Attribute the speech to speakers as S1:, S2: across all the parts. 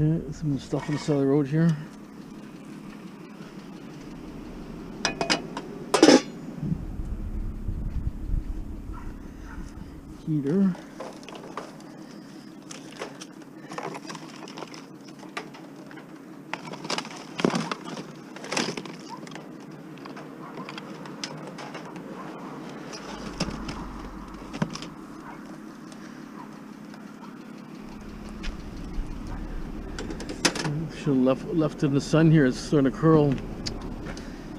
S1: Okay, some stuff on the side of the road here. Heater. Should have left it in the sun here. It's starting to curl.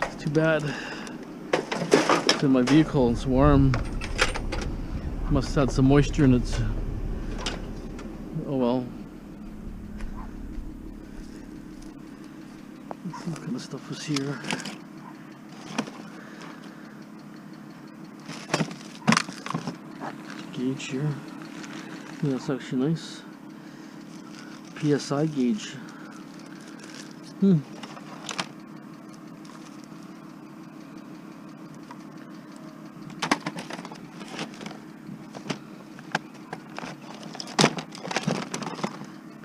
S1: It's too bad. It's in my vehicle. It's warm. Must have had some moisture in it. Oh well. Let's see what kind of stuff was here. Gauge here. Yeah, that's actually nice. PSI gauge.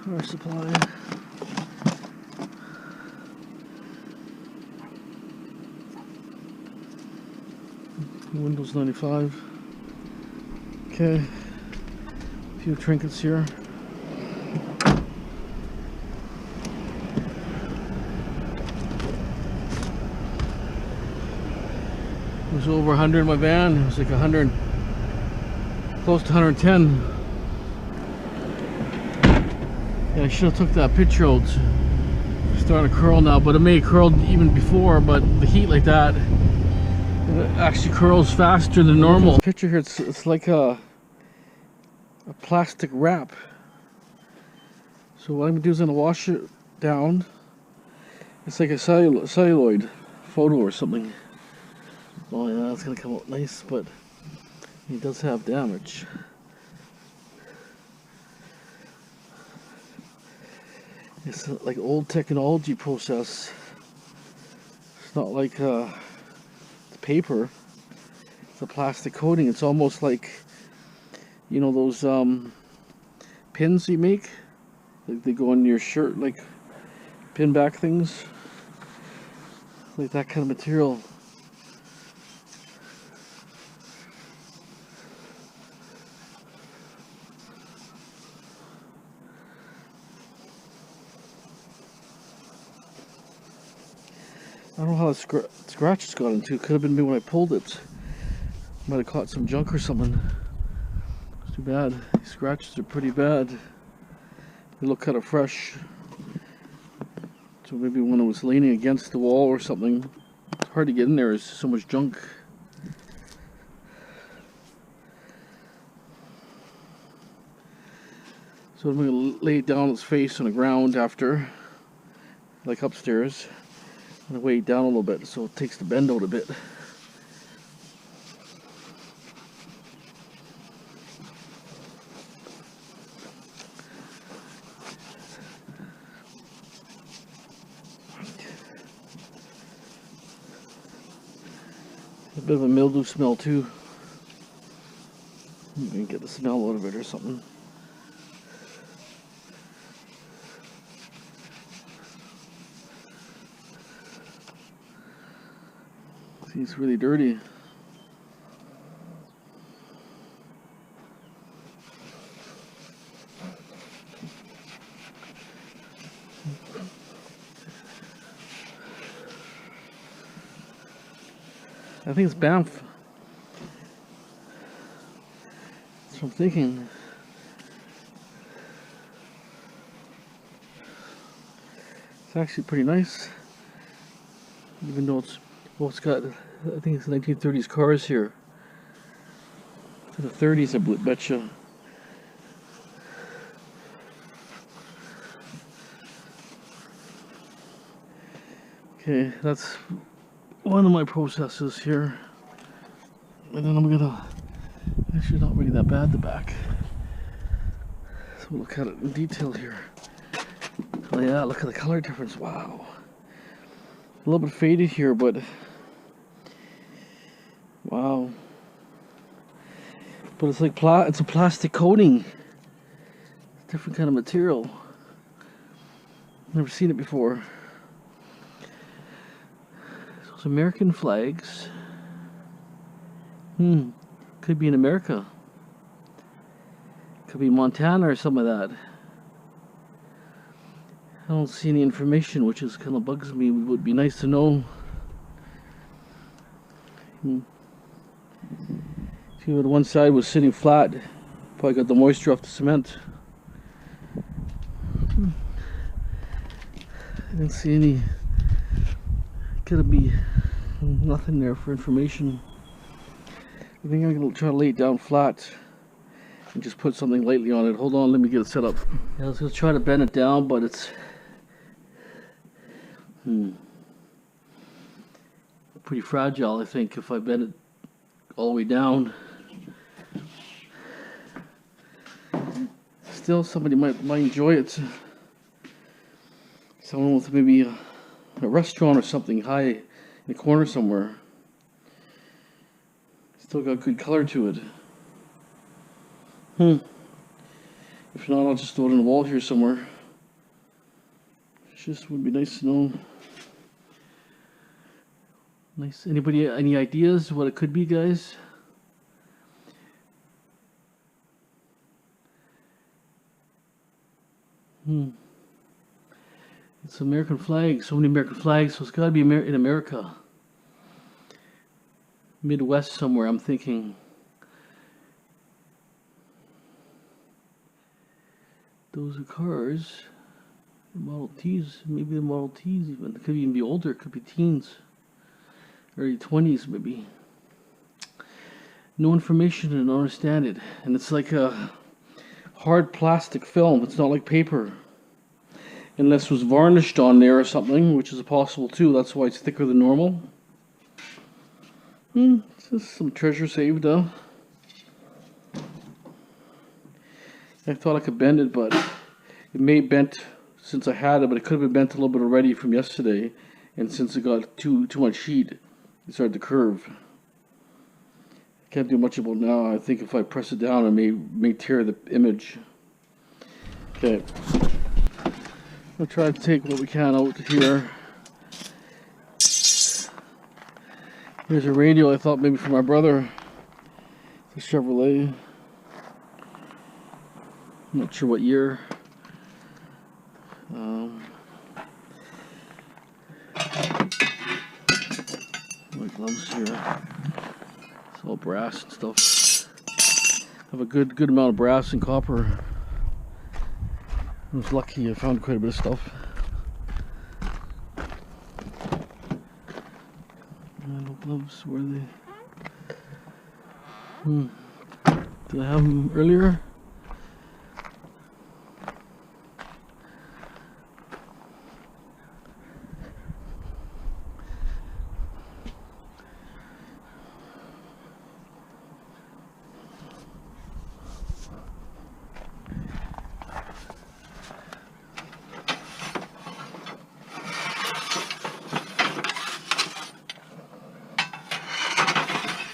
S1: Power supply. Windows 95. Okay. A few trinkets here. It was over 100 in my van. It was like 100, close to 110. Yeah, I should have took that picture out. It's starting to curl now, but it may have curled even before, but the heat like that, it actually curls faster than normal. This picture here, it's like a plastic wrap. So what I'm gonna do is I'm gonna wash it down. It's like a celluloid photo or something. Oh yeah, it's gonna come out nice, but it does have damage. It's like old technology process. It's not like paper. It's a plastic coating. It's almost like, you know, those pins you make. Like they go on your shirt, like pin back things. Like that kind of material. I don't know how the scratches got into. Could have been me when I pulled it. Might have caught some junk or something. It's too bad. These scratches are pretty bad. They look kind of fresh. So maybe when I was leaning against the wall or something. It's hard to get in there. There's so much junk. So I'm going to lay it down its face on the ground after, like upstairs. I'm going to weigh it down a little bit so it takes the bend out a bit. A bit of a mildew smell too. You can get the smell out of it or something. See, it's really dirty. I think it's Banff. That's what I'm thinking. It's actually pretty nice. Even though it's, well, it's got, I think it's 1930s cars here. To the 30s, I betcha. Okay, that's one of my processes here. And then I'm gonna, actually not really that bad, the back. So we'll look at it in detail here. Oh yeah, look at the color difference, wow. A little bit faded here, but wow. But it's like it's a plastic coating. Different kind of material. Never seen it before. So it's American flags. Could be in America. Could be Montana or some of that. I don't see any information, which is kind of bugs me. It would be nice to know. See, where the one side was sitting flat. Probably got the moisture off the cement. I didn't see any. Could be nothing there for information. I think I'm going to try to lay it down flat and just put something lightly on it. Hold on, let me get it set up. Yeah, I was going to try to bend it down, but it's pretty fragile, I think, if I bend it all the way down. Still, somebody might enjoy it. Someone with maybe a restaurant or something high in the corner somewhere. Still got good color to it. If not, I'll just throw it on the wall here somewhere. It just would be nice to know. Nice. Anybody, any ideas what it could be, guys? It's American flag. So many American flags, so it's got to be in America. Midwest somewhere, I'm thinking. Those are cars. Model Ts, maybe the Model Ts even. It could even be older, it could be teens. Early 20s maybe. No information and I don't understand it. And it's like a hard plastic film, it's not like paper. Unless it was varnished on there or something, which is possible too, that's why it's thicker than normal. It's just some treasure saved though. I thought I could bend it, but it may bent since I had it, but it could have been bent a little bit already from yesterday, and since it got too much heat, it started to curve. Can't do much about it now. I think if I press it down, it may tear the image. Okay, I'll try to take what we can out here. Here's a radio I thought maybe for my brother. It's a Chevrolet. I'm not sure what year. My gloves here. It's all brass and stuff. I have a good amount of brass and copper. I was lucky I found quite a bit of stuff. No gloves, where are they? Did I have them earlier?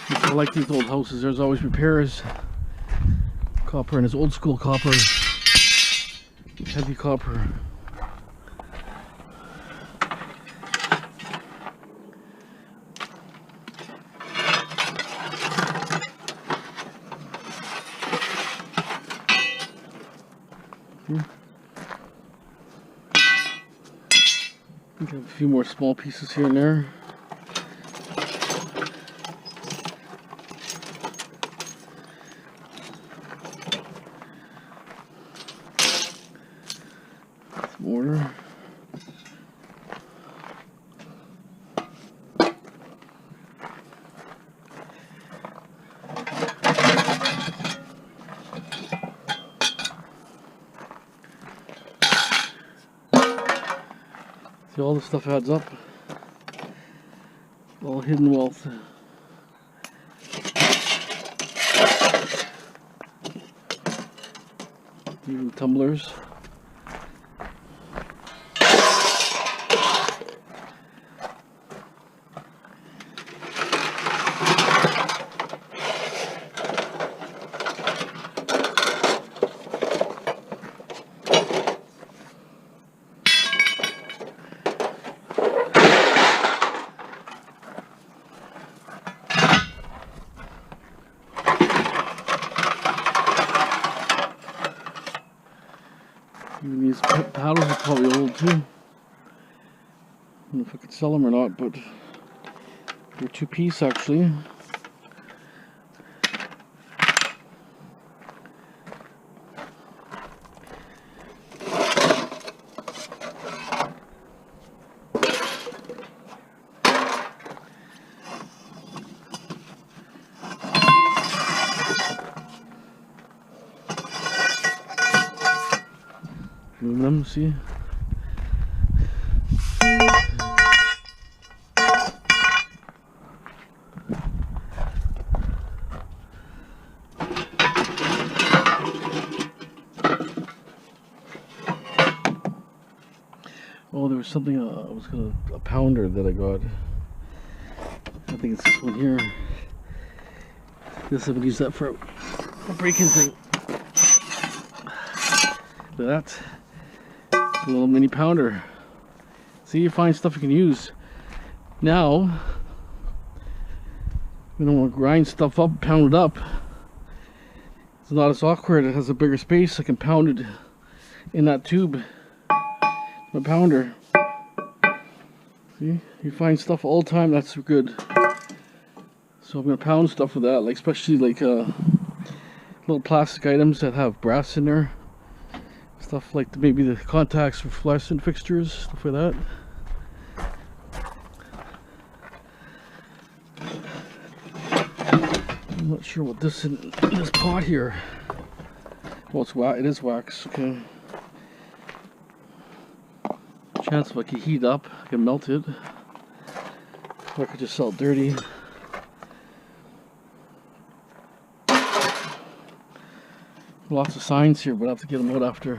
S1: I like these old houses. There's always repairs. Copper and his old school copper. Heavy copper. We have a few more small pieces here and there. Mortar. See, all this stuff adds up. All hidden wealth. Even tumblers. Even these paddles are probably old too. I don't know if I could sell them or not, but they're 2-piece actually. Aluminum, see? Oh, there was something, a pounder that I got. I think it's this one here. Guess I would use that for a break-in thing. Look at that. A little mini pounder. See, you find stuff you can use. Now, you don't want to grind stuff up, pound it up. It's not as awkward. It has a bigger space. I can pound it in that tube. My pounder. See, you find stuff all the time. That's good. So I'm gonna pound stuff with that, like especially like little plastic items that have brass in there. Stuff like maybe the contacts for fluorescent fixtures, stuff like that. I'm not sure what this in this pot here. Well, it is wax. Okay. Chance if I could heat up, I can melt it. Or I could just sell it dirty. Lots of signs here, but I have to get them out after.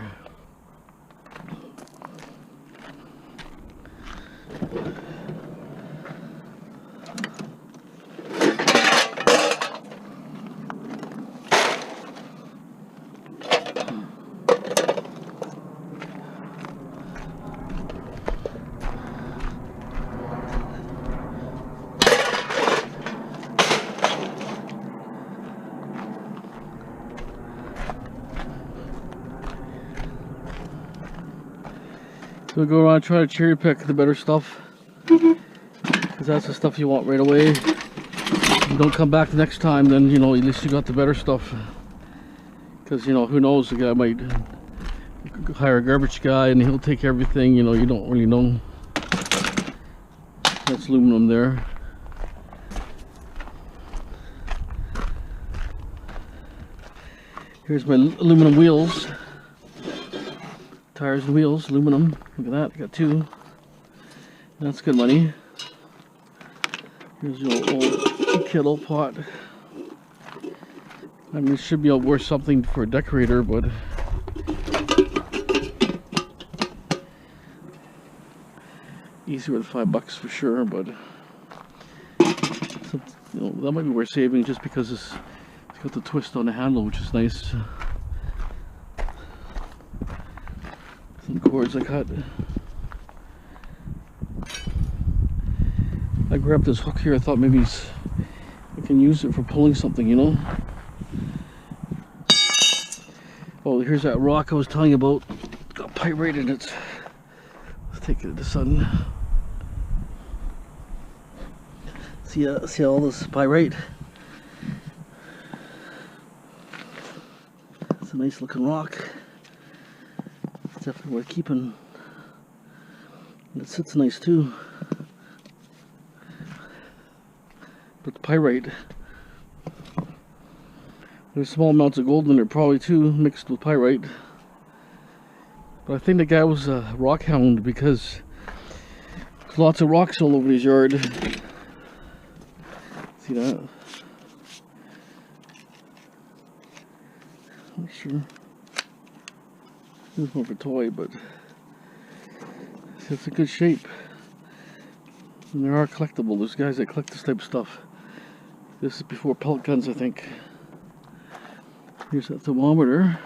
S1: So go around and try to cherry pick the better stuff, because that's the stuff you want right away. If you don't come back the next time, then you know at least you got the better stuff. Because you know, who knows, the guy might hire a garbage guy and he'll take everything. You know, you don't really know. That's aluminum there. Here's my aluminum wheels. Tires and wheels, aluminum. Look at that, I got 2. That's good money. Here's your old kettle pot. I mean, it should be worth something for a decorator, but easier with $5 for sure. But you know, that might be worth saving just because it's got the twist on the handle, which is nice. Some cords I cut. I grabbed this hook here. I thought maybe I can use it for pulling something, you know. Oh, here's that rock I was telling you about. Got pyrite in it. Let's take it to the sun. See all this pyrite? It's a nice looking rock. It's definitely worth keeping. And it sits nice too. But the pyrite, there's small amounts of gold in there probably too, mixed with pyrite. But I think the guy was a rock hound because there's lots of rocks all over his yard. See that? Not sure. It's more of a toy, but it's a good shape. And there are collectible. There's guys that collect this type of stuff. This is before pellet guns, I think. Here's that thermometer.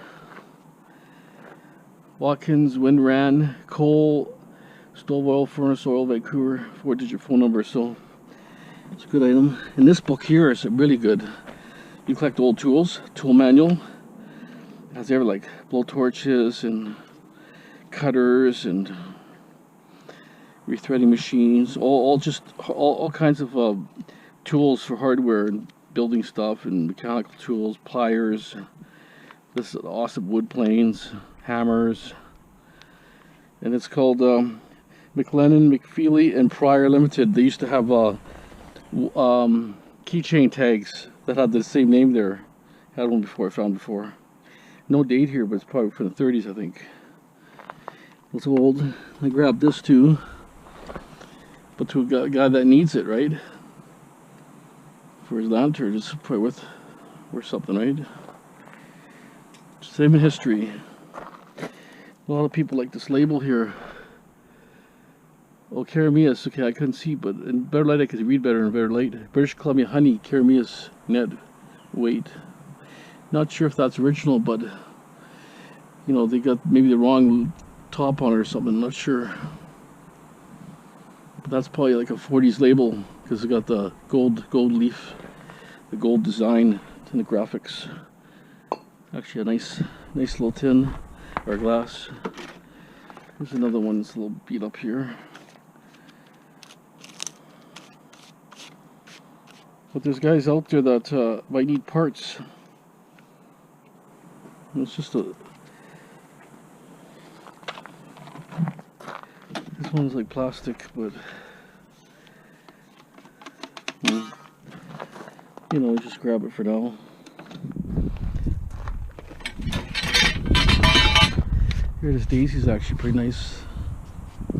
S1: Watkins, Windran, coal, stove oil, furnace oil, Vancouver, 4-digit phone number. So it's a good item. And this book here is really good. You collect old tools, tool manual. It has every like blow torches and cutters and rethreading machines, all kinds of tools for hardware and building stuff, and mechanical tools, pliers. This is awesome wood planes, hammers, and it's called McLennan, McFeely, and Pryor Limited. They used to have keychain tags that had the same name there. Had one before, I found before. No date here, but it's probably from the 30s, I think. It's old. I grabbed this too, but to a guy that needs it, right? For his lantern, it's probably worth something, right? Same in history. A lot of people like this label here. Oh, Karamias. Okay, I couldn't see, but in better light I could read better in better light. British Columbia honey, Karamias net weight. Not sure if that's original, but you know, they got maybe the wrong top on it or something. I'm not sure. But that's probably like a 40s label because it got the gold leaf, the gold design and the graphics. Actually, a nice little tin or glass. There's another one that's a little beat up here. But there's guys out there that might need parts. It's just a... This one's like plastic, but... you know, just grab it for now. Here, this daisy's actually pretty nice.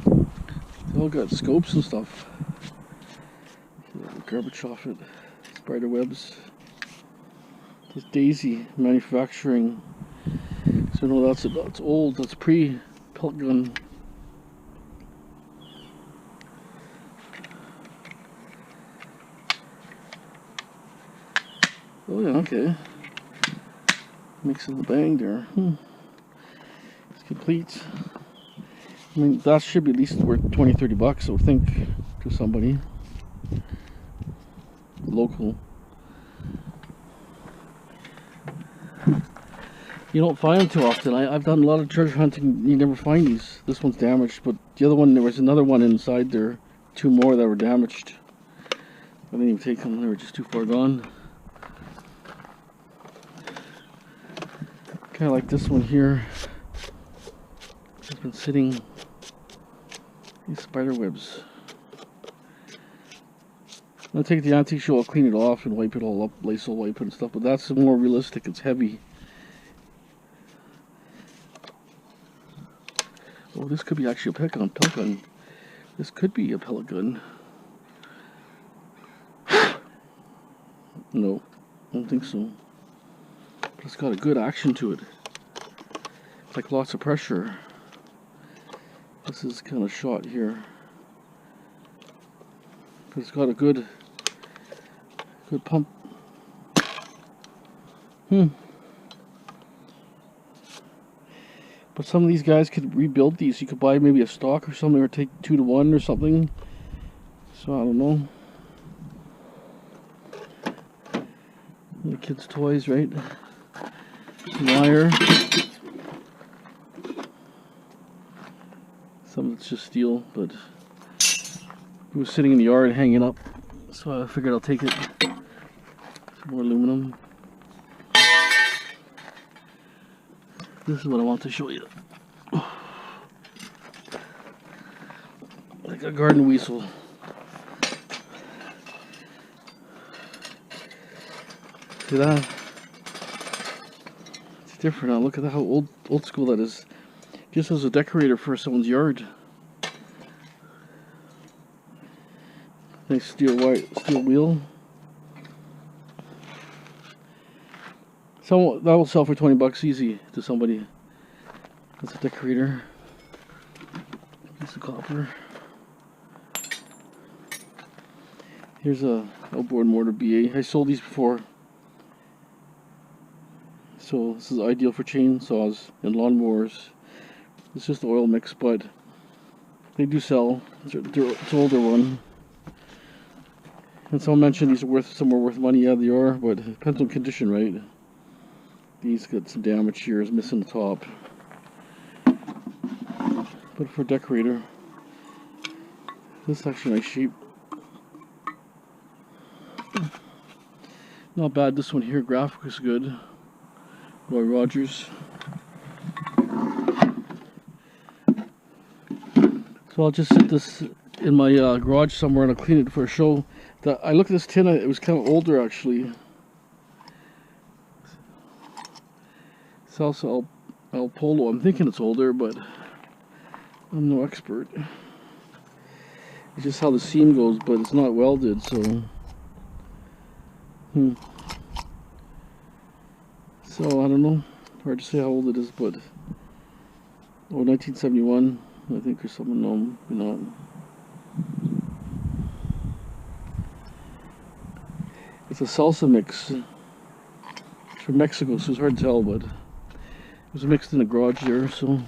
S1: They all got scopes and stuff. Garbage off it. Spider webs. This daisy manufacturing. So no, that's old. That's pre-pellet gun. Oh yeah, okay. Makes a little bang there. It's complete. I mean, that should be at least worth 20-30 bucks, I would think, to somebody local. You don't find them too often. I've done a lot of treasure hunting. You never find these. This one's damaged, but the other one, there was another one inside there. 2 more that were damaged. I didn't even take them. They were just too far gone. Kind of like this one here. It's been sitting. These spider webs. I'll take the antique show, I'll clean it off and wipe it all up, Lysol wipe it and stuff, but that's more realistic, it's heavy. Oh, this could be actually a pellet gun. This could be a pellet gun. No, I don't think so. But it's got a good action to it. It's like lots of pressure. This is kind of shot here. But it's got a good pump. But some of these guys could rebuild these. You could buy maybe a stock or something, or take 2 to 1 or something. So I don't know. The kids' toys, right? Wire. Some of it's just steel, but it was sitting in the yard hanging up, so I figured I'll take it. Some more aluminum. This is what I want to show you. Like a garden weasel. See that? It's different now. Look at how old school that is. Just as a decorator for someone's yard. Nice steel wheel. So that will sell for 20 bucks easy to somebody. That's a decorator. Piece of copper. Here's a outboard mortar BA. I sold these before. So this is ideal for chainsaws and lawnmowers. It's just oil mix, but they do sell. It's an older one. And someone mentioned these are somewhere worth money. Yeah, they are, but it depends on condition, right? These got some damage here. It's missing the top. But for decorator, this is actually nice shape. Not bad. This one here, graphic is good. Roy Rogers. So I'll just sit this in my garage somewhere and I'll clean it for a show. I looked at this tin, it was kind of older actually. Salsa El Polo. I'm thinking it's older, but I'm no expert. It's just how the seam goes, but it's not welded, so. So I don't know. Hard to say how old it is, but 1971, I think, or something. No, not. It's a salsa mix. It's from Mexico, so it's hard to tell, but it was mixed in the garage there, so.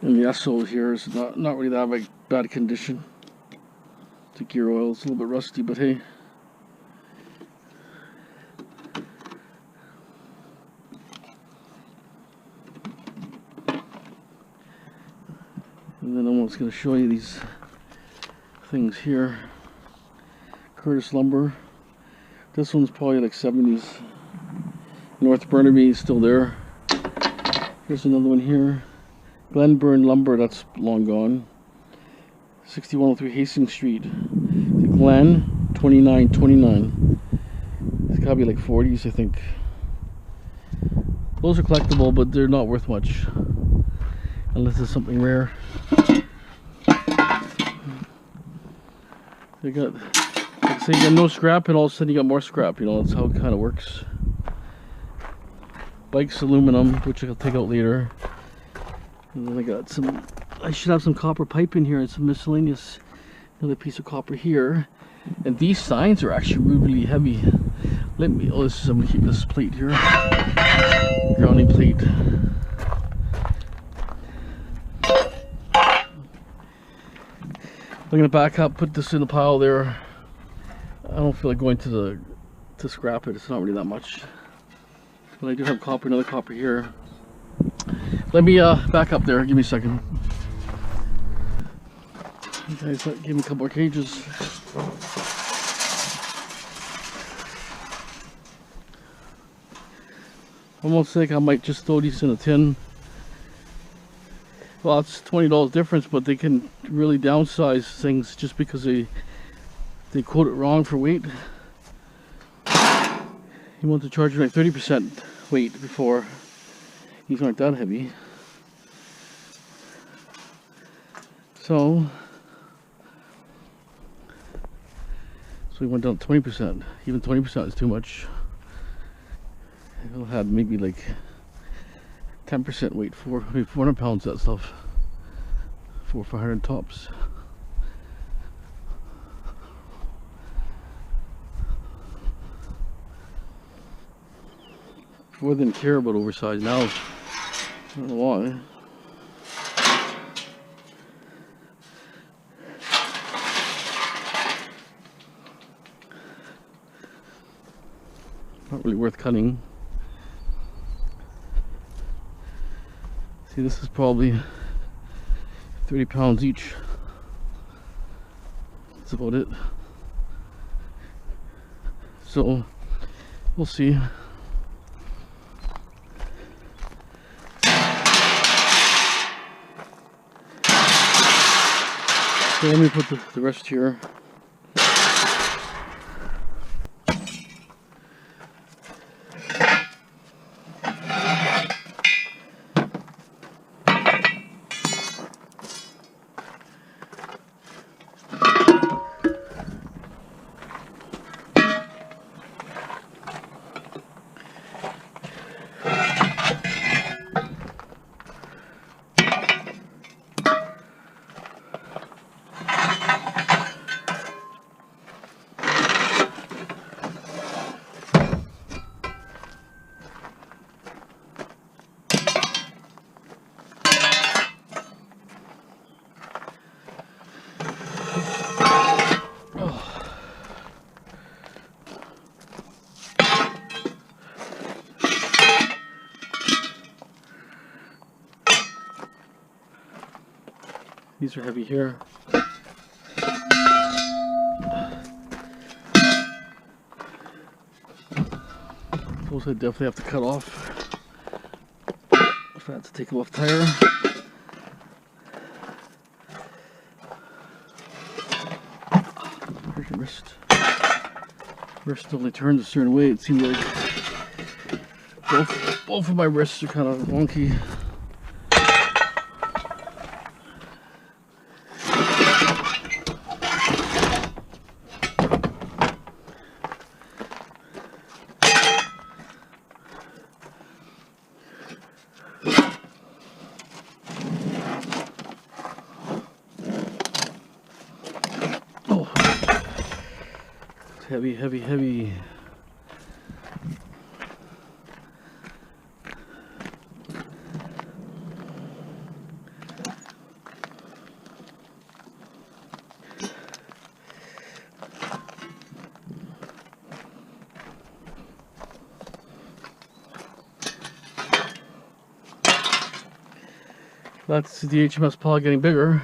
S1: And the Esso here is not really that bad condition. The gear oil is a little bit rusty, but hey. And then I'm just going to show you these things here. Curtis Lumber. This one's probably like 70s. North Burnaby is still there. Here's another one here. Glenburn Lumber, that's long gone. 6103 Hastings Street. The Glen, 2929. It's gotta be like 40s, I think. Those are collectible, but they're not worth much. Unless it's something rare. They got, like I say, you got no scrap, and all of a sudden you got more scrap. You know, that's how it kind of works. Bikes aluminum, which I'll take out later. And then I got some, I should have some copper pipe in here and some miscellaneous, another piece of copper here. And these signs are actually really heavy. Let me, oh, this is, I'm going to keep this plate here. Grounding plate. I'm going to back up, put this in the pile there. I don't feel like going to scrap it. It's not really that much. But I do have copper, another copper here. Let me back up there. Give me a second. You guys, give me a couple more cages. I almost think I might just throw these in a tin. Well, it's $20 difference, but they can really downsize things just because they quote it wrong for weight. You want to charge like 30% weight before. These aren't that heavy. So we went down to 20%. Even 20% is too much. It'll have maybe like 10% weight, maybe 400 pounds, that stuff. 400 or 500 tops. Before they didn't care about oversized, now I don't know why. Not really worth cutting. See, this is probably 30 pounds each. That's about it. So we'll see. So let me put the rest here. These are heavy here. Those I definitely have to cut off if I have to take them off tire. Here's your wrist. Wrist only turns a certain way. It seems like both of my wrists are kind of wonky. Heavy, heavy, heavy. That's the HMS pod getting bigger.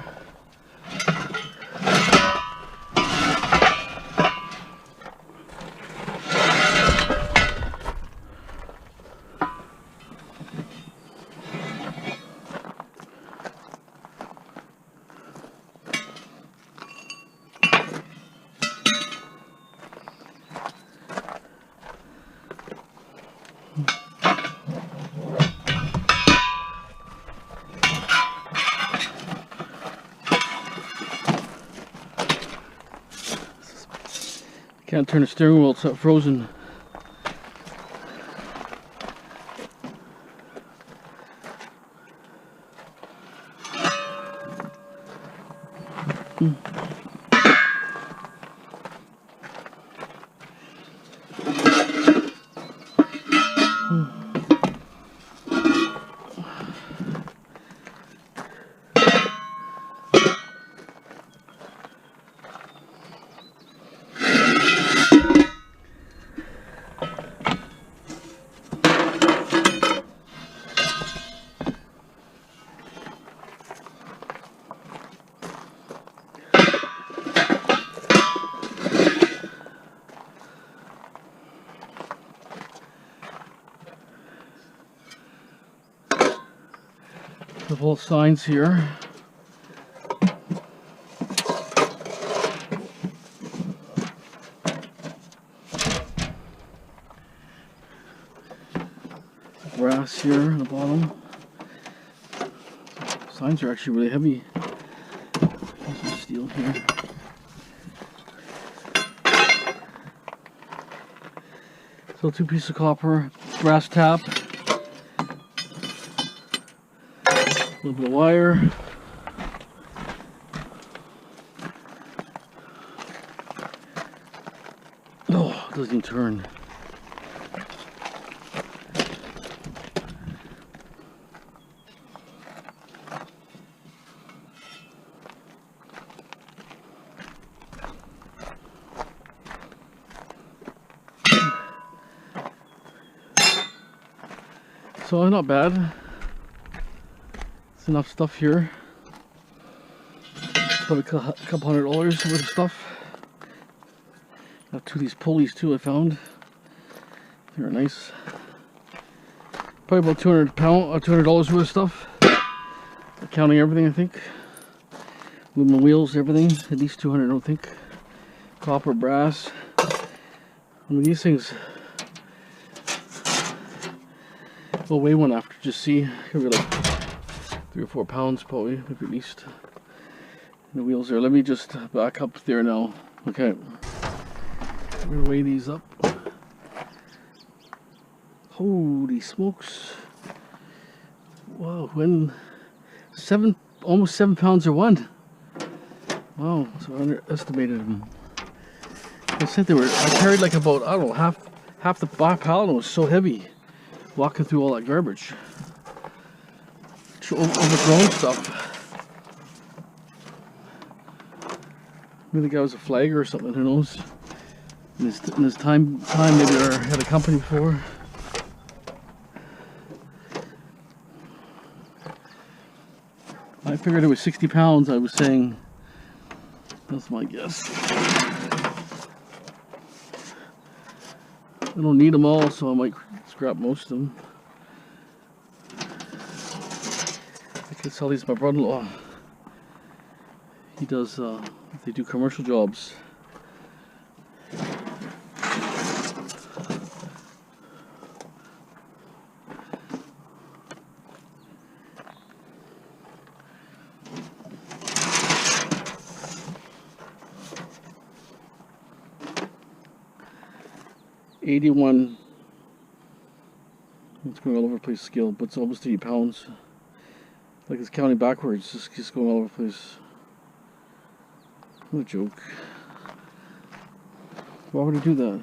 S1: Can't turn the steering wheel, it's frozen. Couple of signs here. Brass here on the bottom. Signs are actually really heavy. There's some steel here. So 2 pieces of copper, brass tap. A little bit of wire. Oh, it doesn't even turn. So not bad. Enough stuff here. Probably a couple $100 worth of stuff. Got 2 of these pulleys too I found. They're nice. Probably about $200 worth of stuff. Counting everything I think. Aluminum wheels, everything. At least 200 I don't think. Copper, brass. I mean these things will weigh one after just see. Could be like 3 or 4 pounds probably, maybe at least. And the wheels there. Let me just back up there now. Okay. We're gonna weigh these up. Holy smokes. Wow, when almost 7 pounds or one. Wow, so I underestimated them. I said I carried like about, I don't know, half the back pallet. It was so heavy walking through all that garbage. Overgrown stuff. Maybe the guy was a flagger or something, who knows? In his time maybe I had a company before. I I figured it was 60 pounds. I was saying, that's my guess. I don't need them all, so I might scrap most of them. I could sell these to my brother-in-law. He does, they do commercial jobs. $81. It's going all over the place scale, but it's almost 80 pounds. Like it's counting backwards, just going all over the place. What a joke. Why would I do that?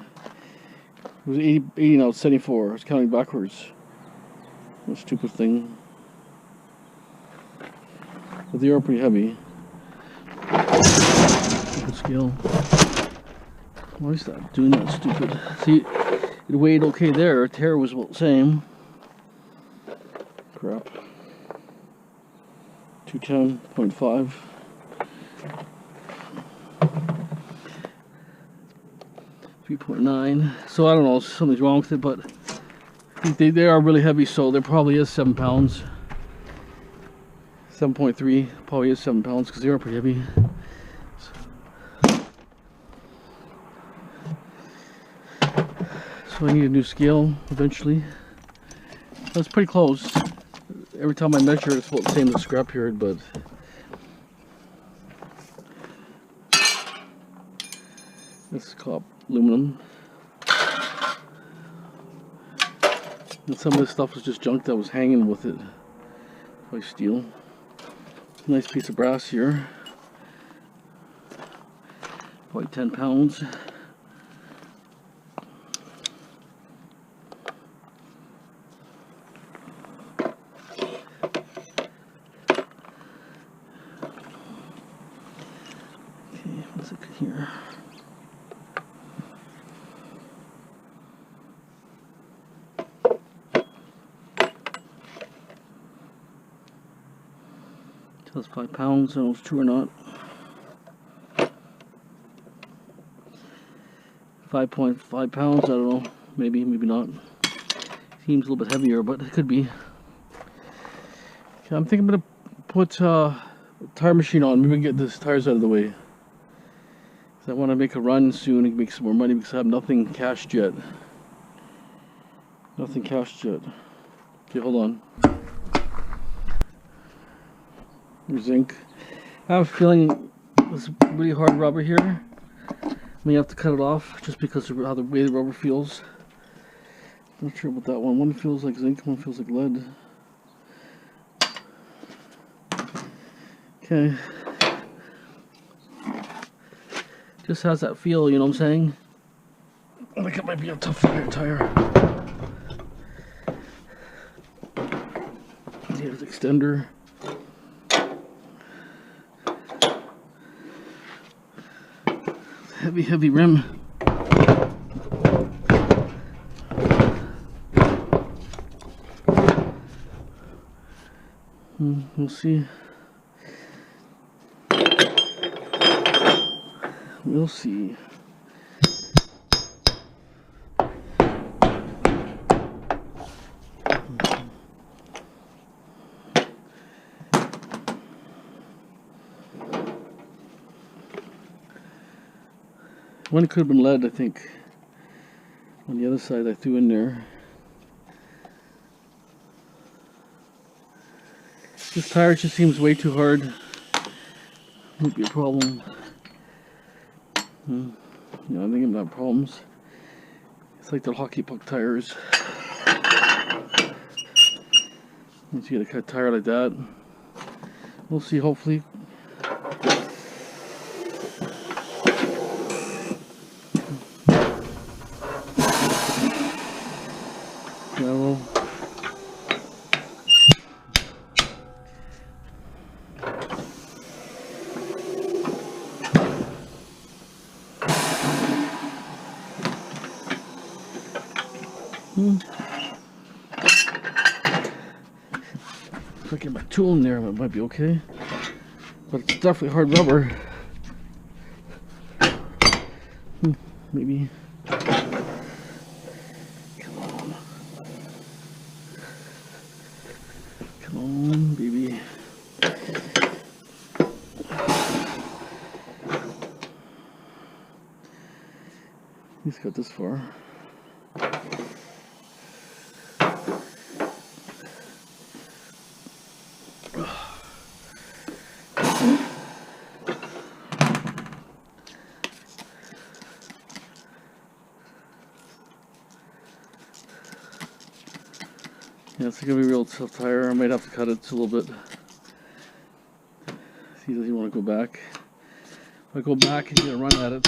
S1: It was 80 now it's 74. It's counting backwards. What a stupid thing. But they are pretty heavy. Stupid scale. Why is that doing that stupid? See, it weighed okay there. Tear was about the same. Crap. 210.5. $3.9. So I don't know, something's wrong with it, but I think they are really heavy, so there probably is 7 pounds. 7.3 probably is 7 pounds because they are pretty heavy. So I need a new scale eventually. That's pretty close. Every time I measure it's about the same as the scrap yard, but this is called aluminum. And some of this stuff was just junk that was hanging with it. Probably steel. Nice piece of brass here. Probably 10 pounds. What's it here? Tells 5 pounds. I don't know if it's true or not. 5.5 pounds. I don't know. Maybe not. Seems a little bit heavier, but it could be. Okay, I'm thinking I'm gonna put a tire machine on. Maybe get this tires out of the way. I want to make a run soon and make some more money because I have nothing cashed yet. Nothing cashed yet. Okay, hold on. There's zinc. I have a feeling this really hard rubber here. I may have to cut it off just because of how the way the rubber feels. Not sure about that one. One feels like zinc, one feels like lead. Okay. Just has that feel, you know what I'm saying? I think it might be a tough tire. Here's the extender. Heavy rim. We'll see. We'll see. One could have been lead, I think. On the other side I threw in there. This tire just seems way too hard. Might be a problem. Yeah, I think I'm not problems. It's like the hockey puck tires. Once you get a cut tire like that, we'll see. Hopefully. No. If I get my tool in there, it might be okay. but it's definitely hard rubber. Maybe. Come on. Come on, baby. He's got this far. Yeah, it's gonna be a real tough tire. I might have to cut it a little bit. He doesn't want to go back. If I go back, he's gonna run at it.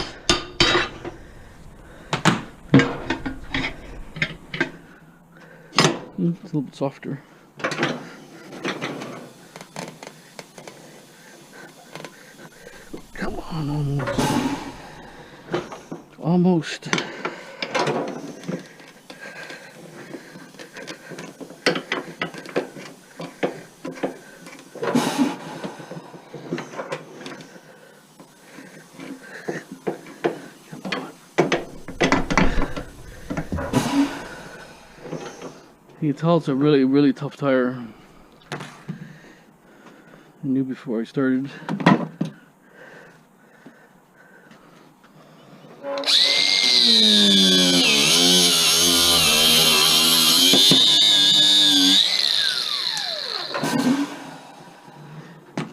S1: It's a little bit softer. Come on, almost. Almost. You can tell it's a really tough tire. I knew before I started.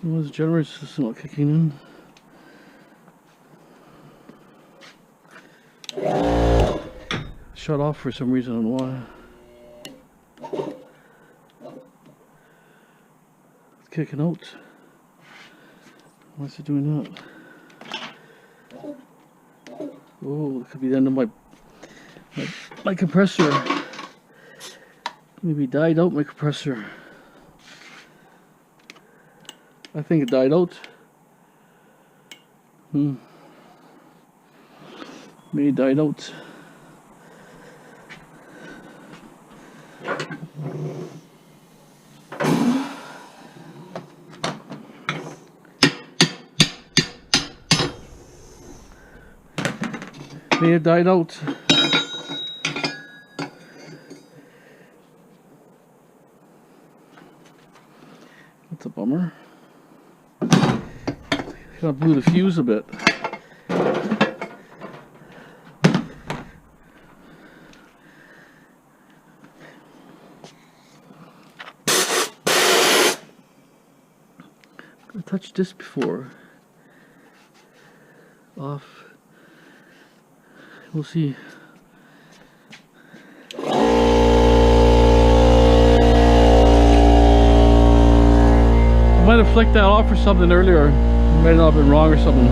S1: Well, the generator system not kicking in. Shut off for some reason, I don't know why. Kicking out. Why is it doing that? Oh, it could be the end of my compressor. Maybe died out my compressor. I think it died out. Maybe it died out. It died out. That's a bummer. Kind of blew the fuse a bit. I touched this before. Off. We'll see. I might have flicked that off or something earlier. It might not have been wrong or something.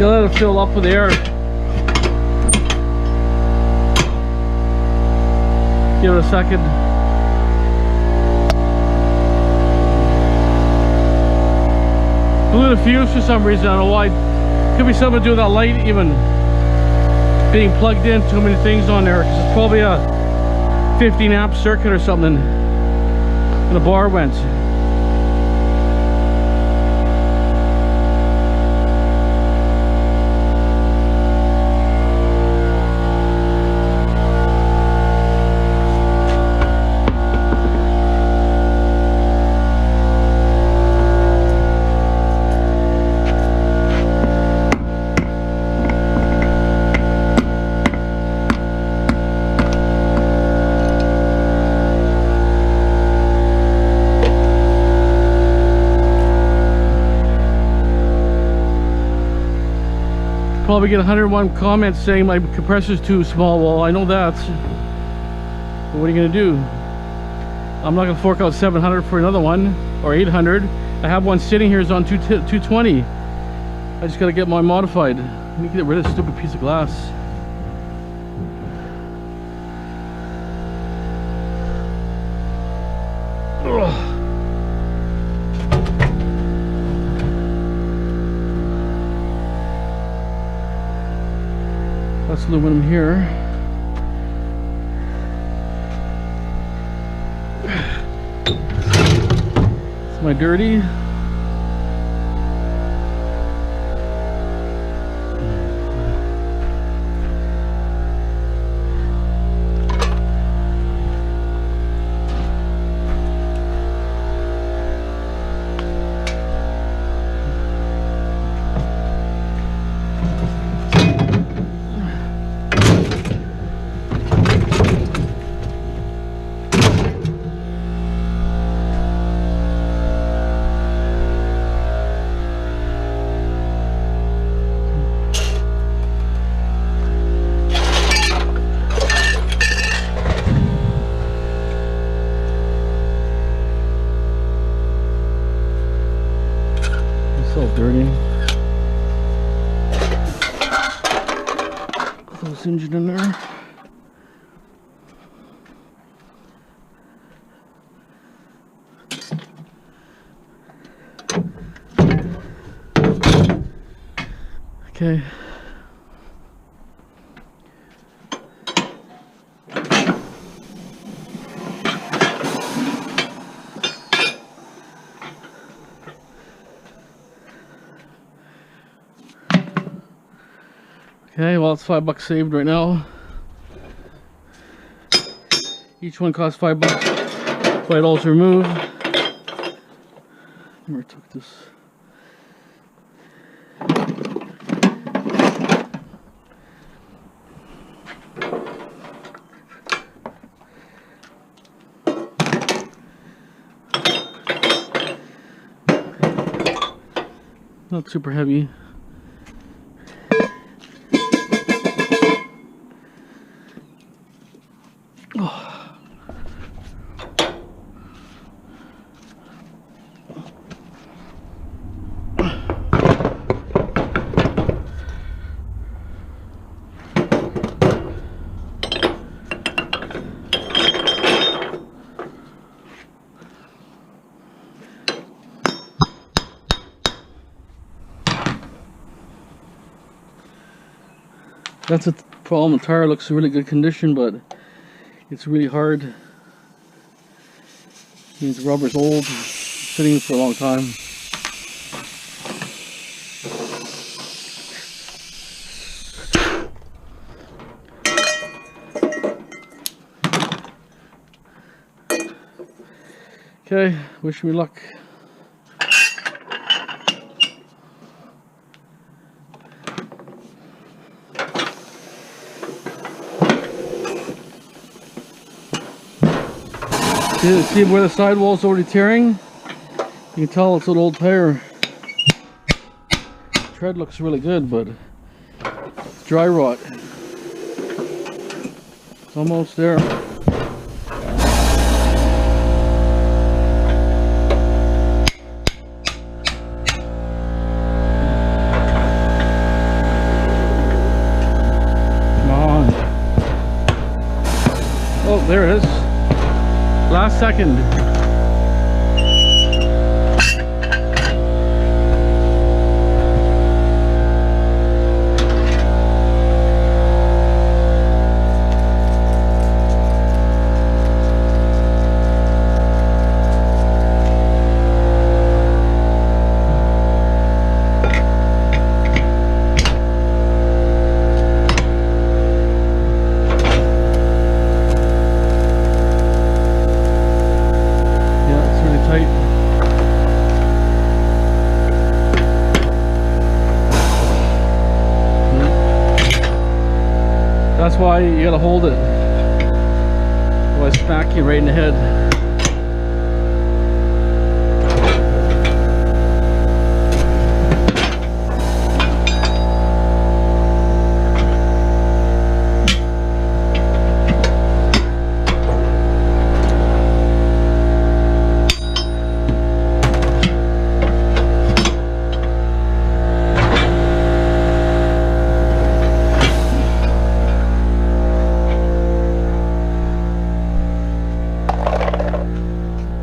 S1: Let it fill up with air. Give it a second. Blew the fuse for some reason. I don't know why. Could be something to do with that light even being plugged in. Too many things on there. It's probably a 15 amp circuit or something. And the bar went. Probably get 101 comments saying my compressor's too small. Well, I know that. But what are you gonna do? I'm not gonna fork out 700 for another one, or 800. I have one sitting here, it's on 220. I just gotta get mine modified. I need to get rid of this stupid piece of glass. Ugh. That's aluminum here. It's my dirty. Dirty. Put this engine in there. Okay. Okay, well it's $5 saved right now. Each one costs $5. $5 to remove. Never took this. Not super heavy. That's a problem. The tire looks in really good condition, but it's really hard. It means the rubber's old, sitting for a long time. Okay, wish me luck. See where the sidewall's already tearing? You can tell it's an old tire. Tread looks really good, but it's dry rot. It's almost there. Come on. Oh, there it is. Last second. That's why you gotta hold it. Otherwise smack you right in the head.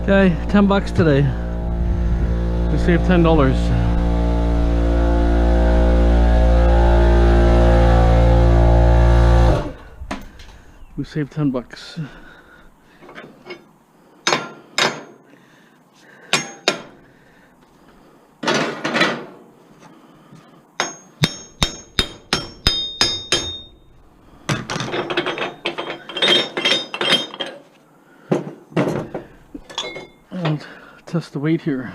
S1: Okay, $10 today. We saved $10. We saved $10. I'll test the weight here.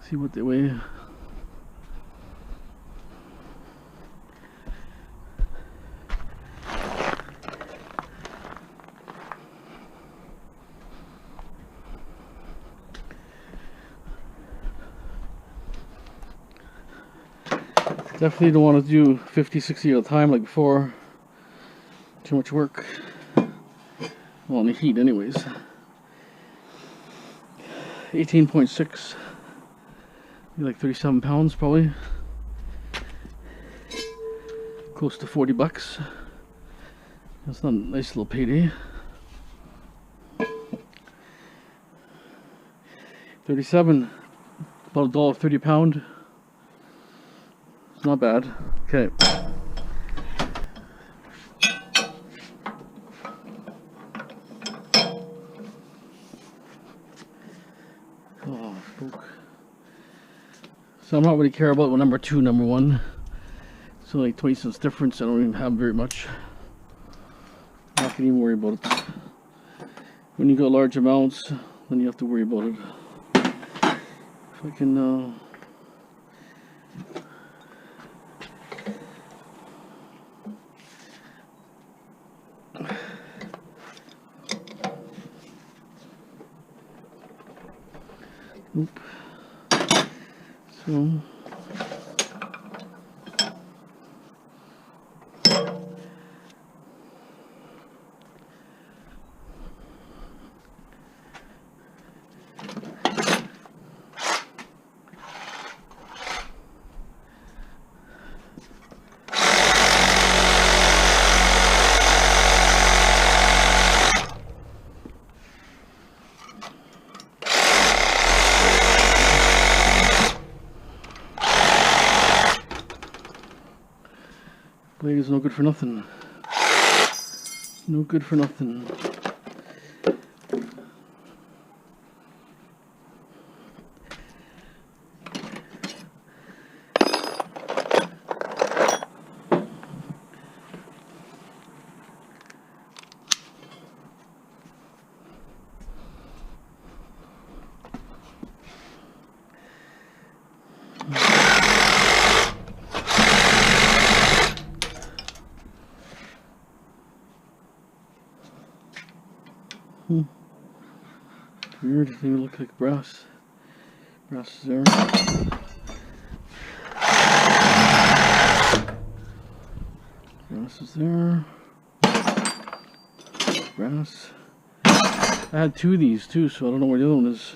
S1: See what they weigh. Definitely don't want to do 50, 60 at a time like before. Too much work. Well, in the heat anyways. 18.6. Like 37 pounds probably. Close to $40. That's not a nice little payday. 37. About $1.30 a pound. It's not bad. Okay. Oh, spoke. So I'm not really care about number 2, number 1. It's only 20 cents difference. I don't even have very much. I'm not gonna even worry about it. When you go large amounts, then you have to worry about it. If I can oop. So blade is no good for nothing. No good for nothing. Weird, they look like brass. Brass is there. Brass is there. Brass. I had 2 of these too, so I don't know where the other one is.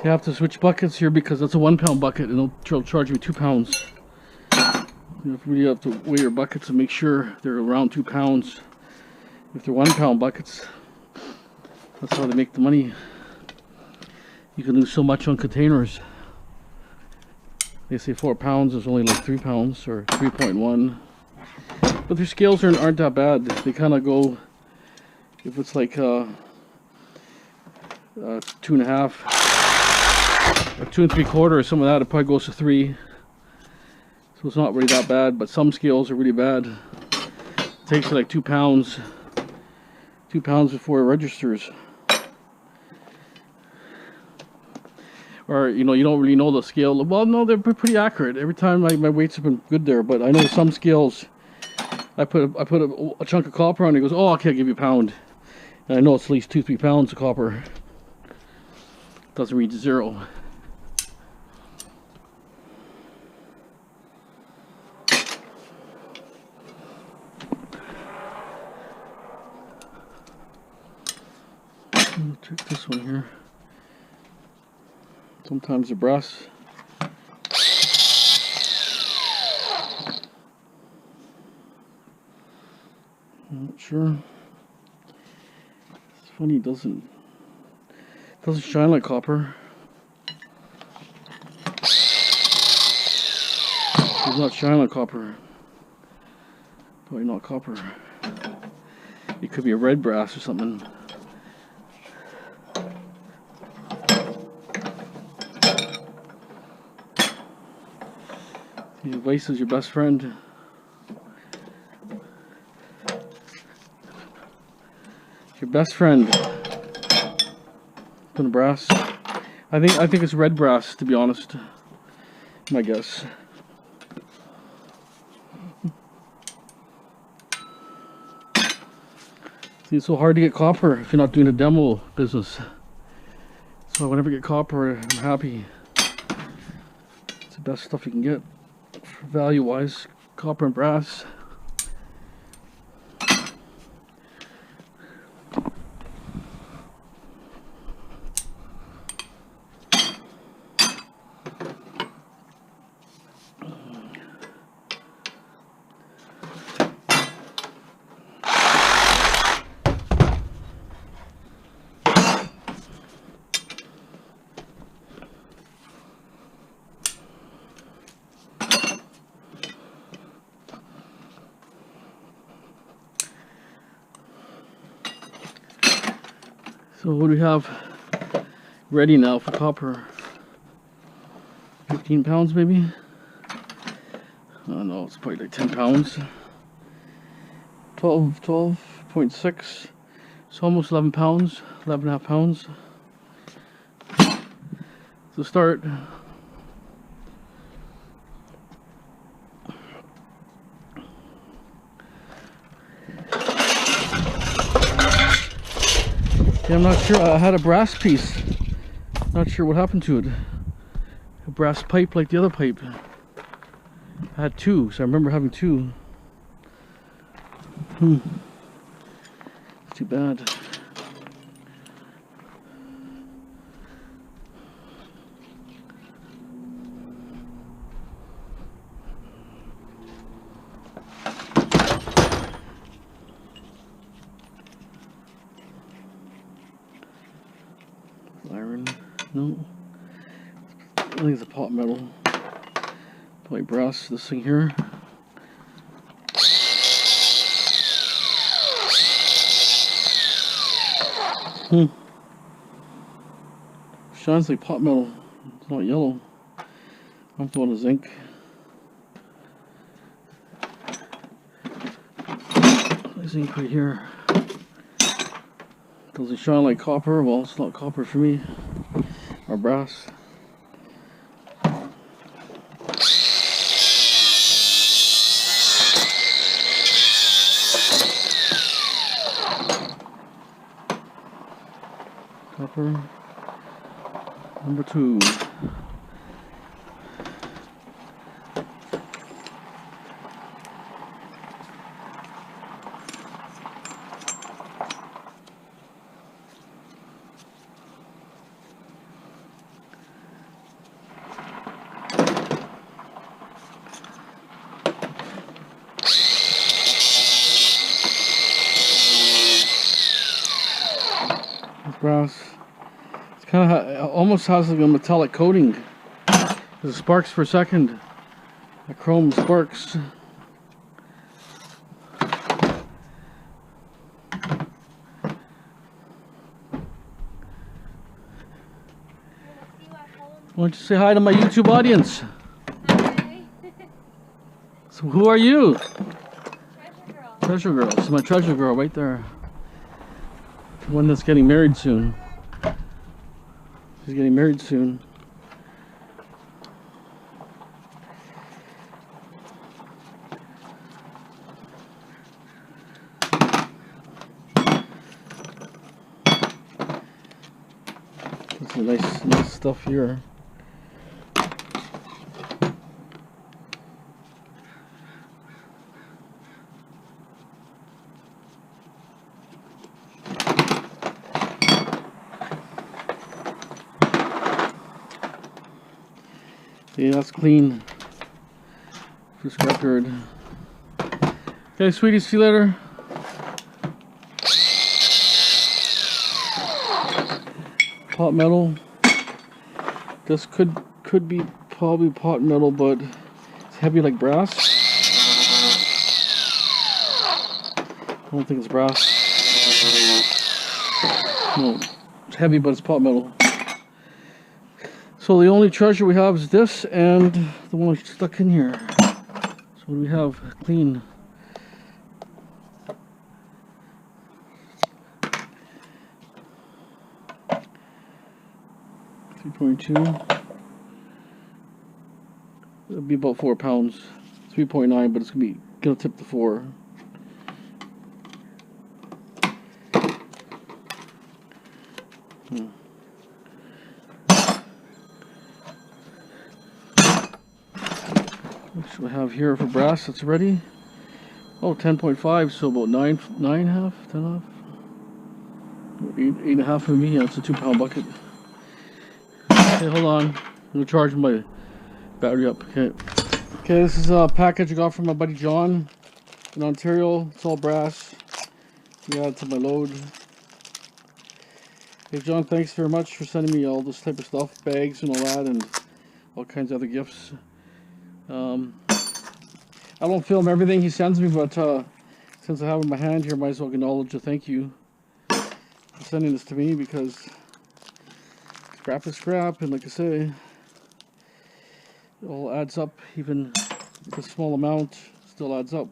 S1: You have to switch buckets here because that's a 1 pound bucket and they'll charge me 2 pounds. You really have to weigh your buckets and make sure they're around 2 pounds. If they're 1 pound buckets, that's how they make the money. You can lose so much on containers. They say 4 pounds is only like 3 pounds or 3.1. But their scales aren't that bad. They kind of go, if it's like 2.5. Or 2 3/4, some of that, it probably goes to 3. So it's not really that bad, but some scales are really bad. It takes like 2 pounds. 2 pounds before it registers. or you know, you don't really know the scale. Well, no, they're pretty accurate. Every time my weights have been good there, but I know some scales, I put a chunk of copper on it, he goes, oh, I can't give you a pound. And I know it's at least 2-3 pounds of copper. Doesn't read 0. Check this one here. Sometimes the brass. I'm not sure. It's funny, it doesn't shine like copper. It does not shine like copper. Probably not copper. It could be a red brass or something. The advice is your best friend. Your best friend. From the brass. I think it's red brass, to be honest. My guess. See, it's so hard to get copper if you're not doing a demo business. So whenever I get copper, I'm happy. It's the best stuff you can get. Value wise, copper and brass. So what do we have ready now for copper? 15 pounds maybe? I don't know, it's probably like 10 pounds. 12.6. It's almost 11 pounds, 11.5 pounds. So start. Yeah, I'm not sure. I had a brass piece. Not sure what happened to it. A brass pipe like the other pipe. I had 2, so I remember having 2. It's too bad. Iron, no. I think it's a pot metal. Probably brass, this thing here. Shines like pot metal. It's not yellow. I'm going to zinc. Zinc right here. Doesn't shine like copper. Well, it's not copper for me. Or brass. Copper. Number 2. Brass. It's kind of almost has like a metallic coating. It sparks for a second. The chrome sparks. Why don't you say hi to my YouTube audience?
S2: Hi.
S1: So who are you?
S2: Treasure girl.
S1: Treasure girl. This is my treasure girl right there. The one that's getting married soon. She's getting married soon. Nice stuff here. Yeah, that's clean. For scrapyard. Okay, sweetie, see you later. Pot metal. This could be probably pot metal, but it's heavy like brass. I don't think it's brass. No, it's heavy, but it's pot metal. So the only treasure we have is this and the one stuck in here. So what do we have? Clean. .2. It'll be about 4 pounds. 3.9, but it's gonna tip the 4. What do I have here for brass that's ready? Oh, 10.5, so about 9.5, 10.5, 8.5 for me. Yeah, it's a 2-pound bucket. Okay, hold on. I'm gonna charge my battery up. Okay, this is a package I got from my buddy John in Ontario. It's all brass. We add to my load. Hey John, thanks very much for sending me all this type of stuff, bags and all that, and all kinds of other gifts. I don't film everything he sends me, but since I have it in my hand here, I might as well acknowledge a thank you for sending this to me, because scrap is scrap, and like I say, it all adds up. Even a small amount still adds up.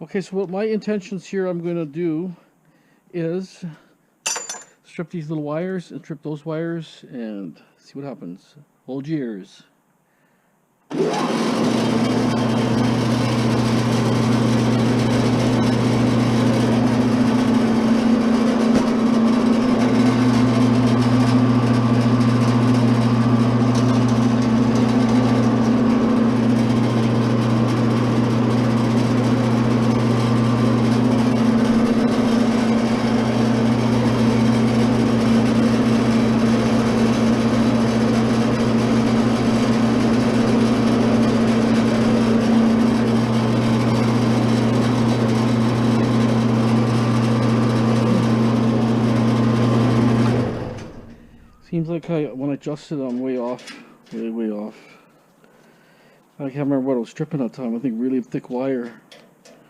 S1: Okay, so what my intentions here I'm going to do is strip these little wires and strip those wires and see what happens. Hold your ears. Seems like when I adjusted it, I'm way off. Way off. I can't remember what I was stripping that time. I think really thick wire.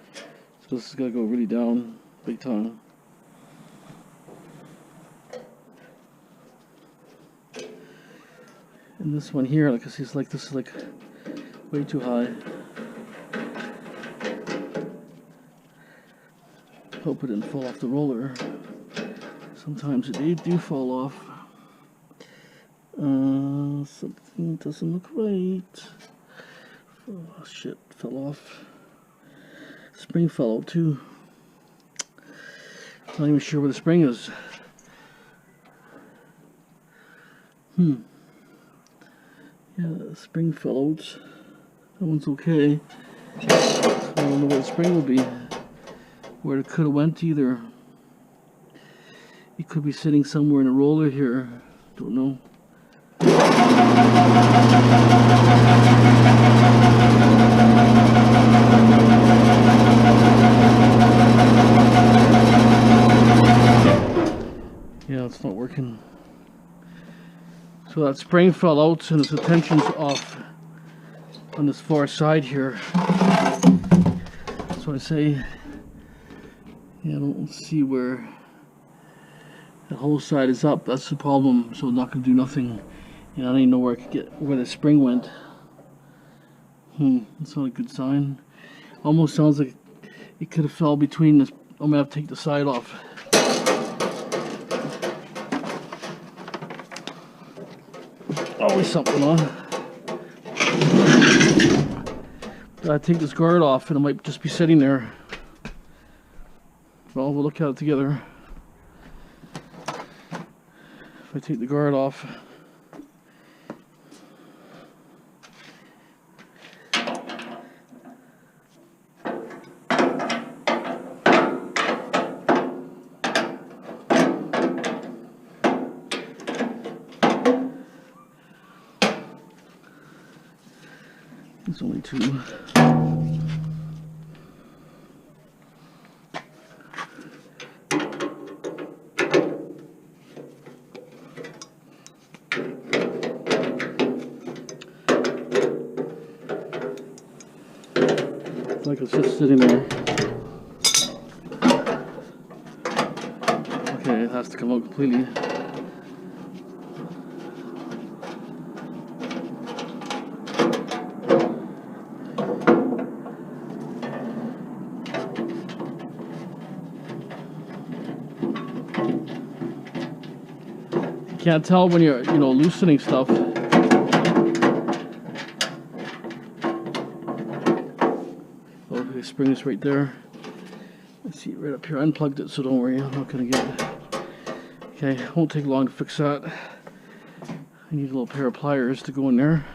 S1: So this is going to go really down big time. And this one here, like I see, it's like this is like way too high. Hope it didn't fall off the roller. Sometimes they do fall off. Something doesn't look right. Oh shit, fell off. Spring fell out too. Not even sure where the spring is. Yeah, the spring fell out. That one's okay. I don't know where the spring will be. Where it could have went either. It could be sitting somewhere in a roller here. Don't know. Yeah, it's not working. So that spring fell out and the tension's off on this far side here. So I say, yeah, I don't see where the whole side is up. That's the problem. So it's not going to do nothing. Yeah, I don't even know where I could get where the spring went. That's not a good sign. Almost sounds like it could have fell between this. I'm gonna have to take the side off. Always something on. Gotta take this guard off, and it might just be sitting there. Well, we'll look at it together. If I take the guard off, there's only two. Like it's just sitting there. Okay, it has to come out completely. You can't tell when you're, loosening stuff. Spring is right there. I see it right up here. I unplugged it, so don't worry. I'm not going to get it. Okay, it won't take long to fix that. I need a little pair of pliers to go in there.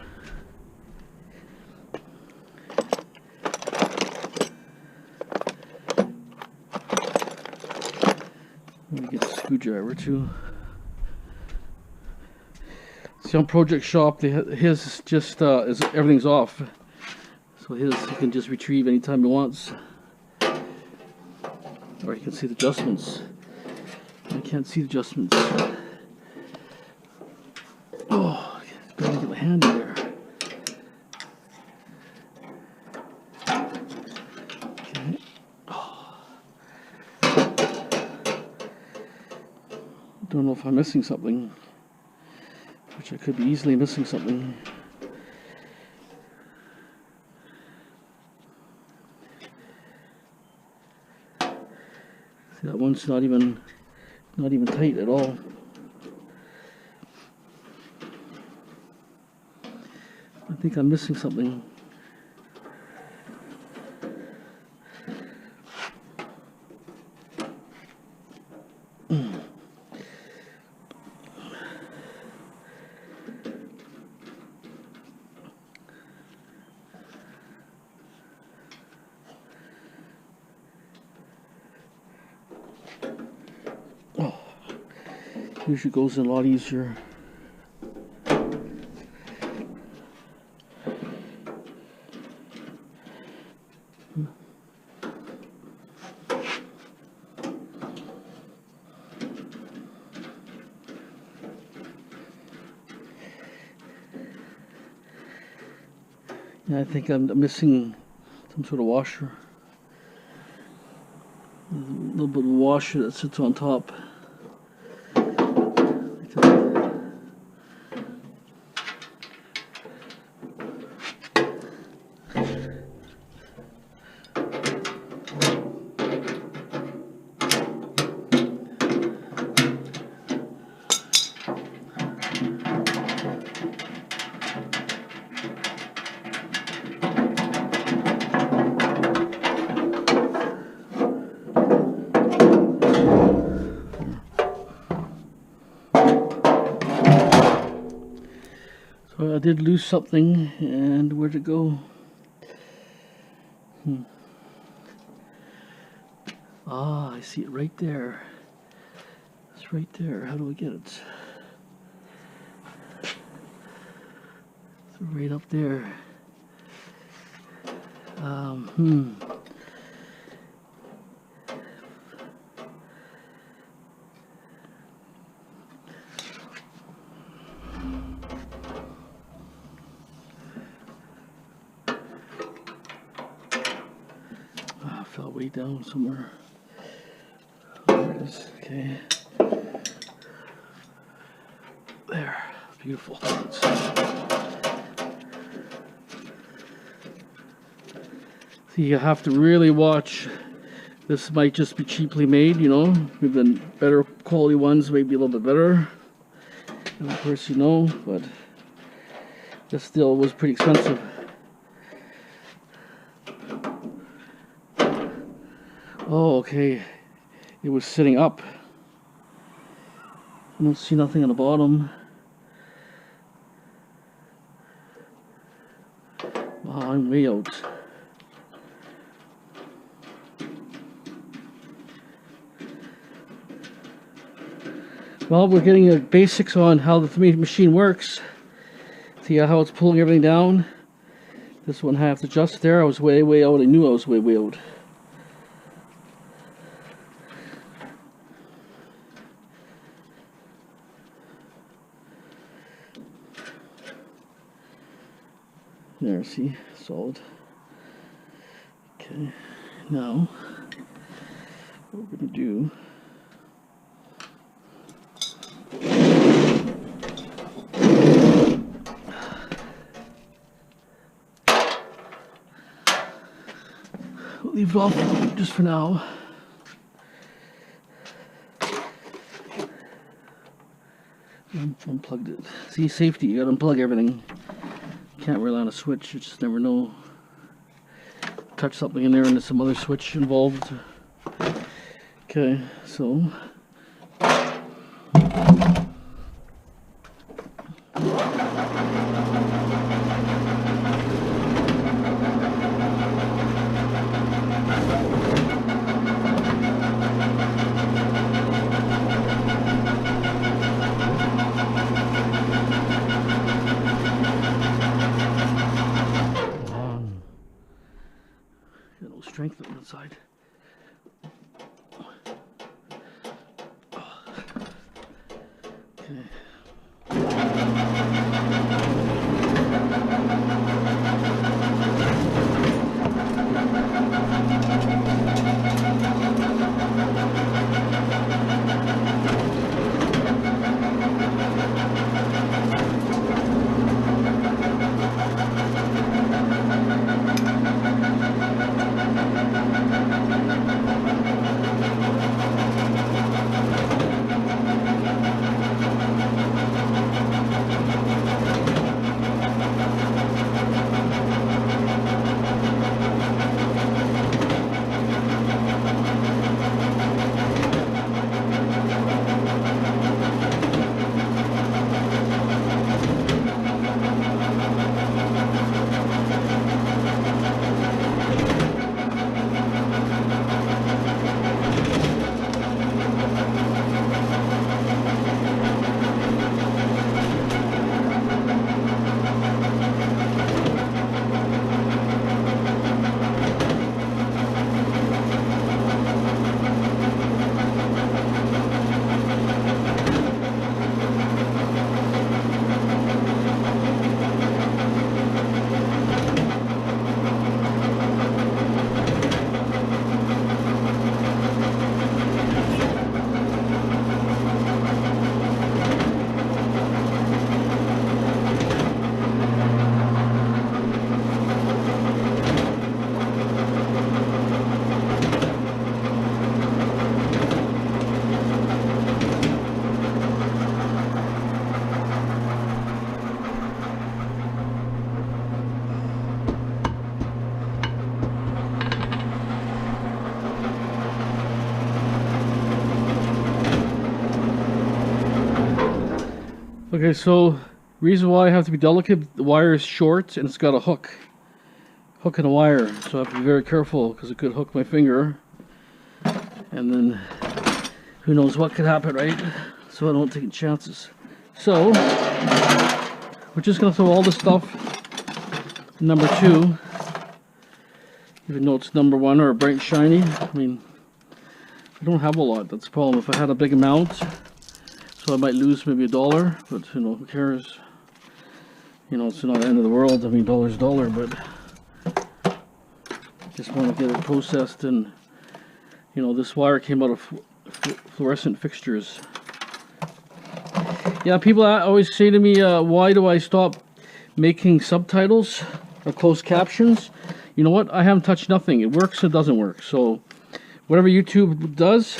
S1: Let me get a screwdriver too. See, on Project Shop, his is just everything's off. So his, he can just retrieve anytime he wants. Or he can see the adjustments. I can't see the adjustments. Oh, it's better to get my hand in there. Okay. Oh. Don't know if I'm missing something. Which I could be easily missing something. See, that one's not even tight at all. I think I'm missing something. Usually goes in a lot easier. Yeah, I think I'm missing some sort of washer. There's a little bit of washer that sits on top. So I did lose something, and where'd it go? Ah, I see it right there. It's right there. How do I get it? It's right up there. Fell way down somewhere. There it is. Okay. There. Beautiful. See, you have to really watch. This might just be cheaply made, you know. We've been better quality ones, maybe a little bit better. And of course, but this still was pretty expensive. Oh, okay. It was sitting up. I don't see nothing on the bottom. Wow, I'm way out. Well, we're getting the basics on how the machine works. See how it's pulling everything down. This one I have to adjust there. I was way out. I knew I was way out. There, see, solid. Okay, now what we're gonna do. We'll leave it off just for now. Unplugged it. See, safety, you gotta unplug everything. Can't rely on a switch, you just never know. Touch something in there and there's some other switch involved. Okay, so strength on the side. Okay. Okay, so reason why I have to be delicate, the wire is short and it's got a hook and a wire, so I have to be very careful because it could hook my finger and then who knows what could happen, right? So I don't take chances. So we're just going to throw all this stuff in number 2, even though it's number 1 or bright and shiny. I mean, I don't have a lot, that's the problem. If I had a big amount, so I might lose maybe $1, but you know, who cares? You know, it's not the end of the world. I mean, dollar's dollar, but just want to get it processed. And you know, this wire came out of fluorescent fixtures. Yeah, people always say to me, why do I stop making subtitles or closed captions? You know what? I haven't touched nothing. It works, it doesn't work. So whatever YouTube does,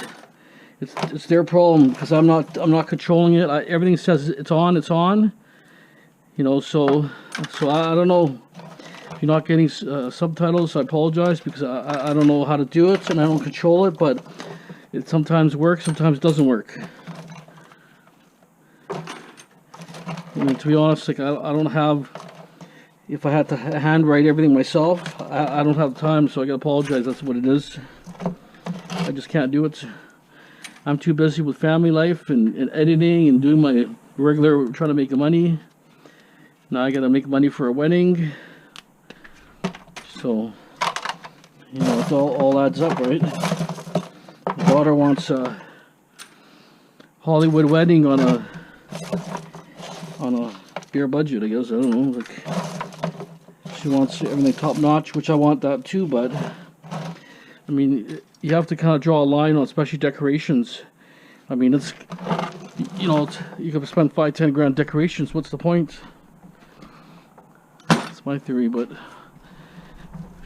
S1: it's their problem, because I'm not controlling it. Everything says it's on. You know, so I don't know. If you're not getting subtitles, I apologize, because I don't know how to do it and I don't control it. But it sometimes works, sometimes doesn't work. I mean, to be honest, like I don't have. If I had to handwrite everything myself, I don't have time, so I gotta apologize. That's what it is. I just can't do it. I'm too busy with family life and editing and doing my regular trying to make money. Now I gotta make money for a wedding. So, you know, it all adds up, right? My daughter wants a Hollywood wedding on a bare budget, I guess. I don't know. Like, she wants everything top notch, which I want that too, but I mean, you have to kind of draw a line on especially decorations. I mean, it's, you know, you could spend 5-10 grand decorations. What's the point? That's my theory, but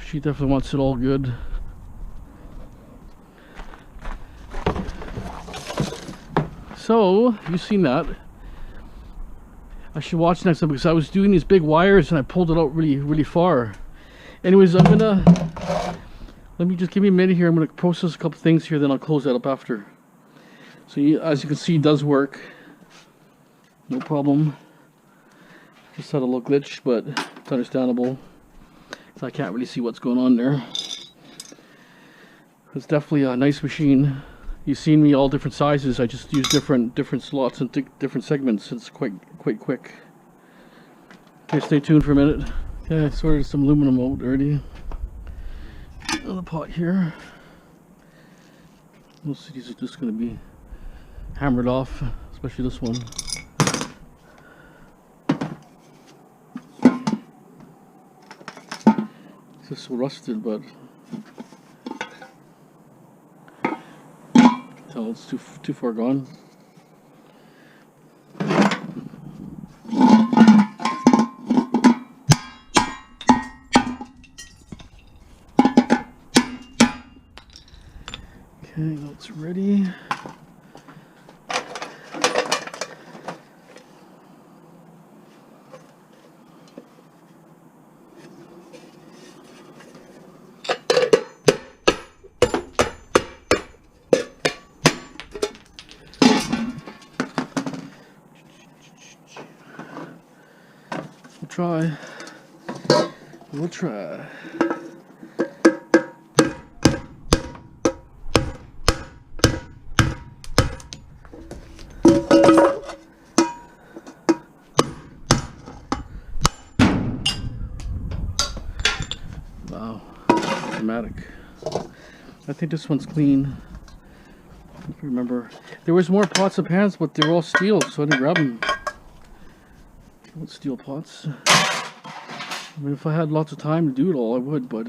S1: she definitely wants it all good. So, you've seen that. I should watch next time because I was doing these big wires and I pulled it out really far. Anyways, I'm gonna, let me just give me a minute here. I'm gonna process a couple things here, then I'll close that up after. So as you can see, it does work. No problem. Just had a little glitch, but it's understandable. So I can't really see what's going on there. It's definitely a nice machine. You've seen me all different sizes. I just use different slots and different segments. It's quite quick. Okay, stay tuned for a minute. Okay, I sorted some aluminum out already. Another pot here. Most of these are just going to be hammered off, especially this one. It's just so rusted, but tell it's too far gone. Okay, that's ready. We'll try. Wow, dramatic. I think this one's clean. If you remember, there was more pots and pans, but they were all steel, so I didn't grab them. Steel pots. I mean, if I had lots of time to do it all, I would, but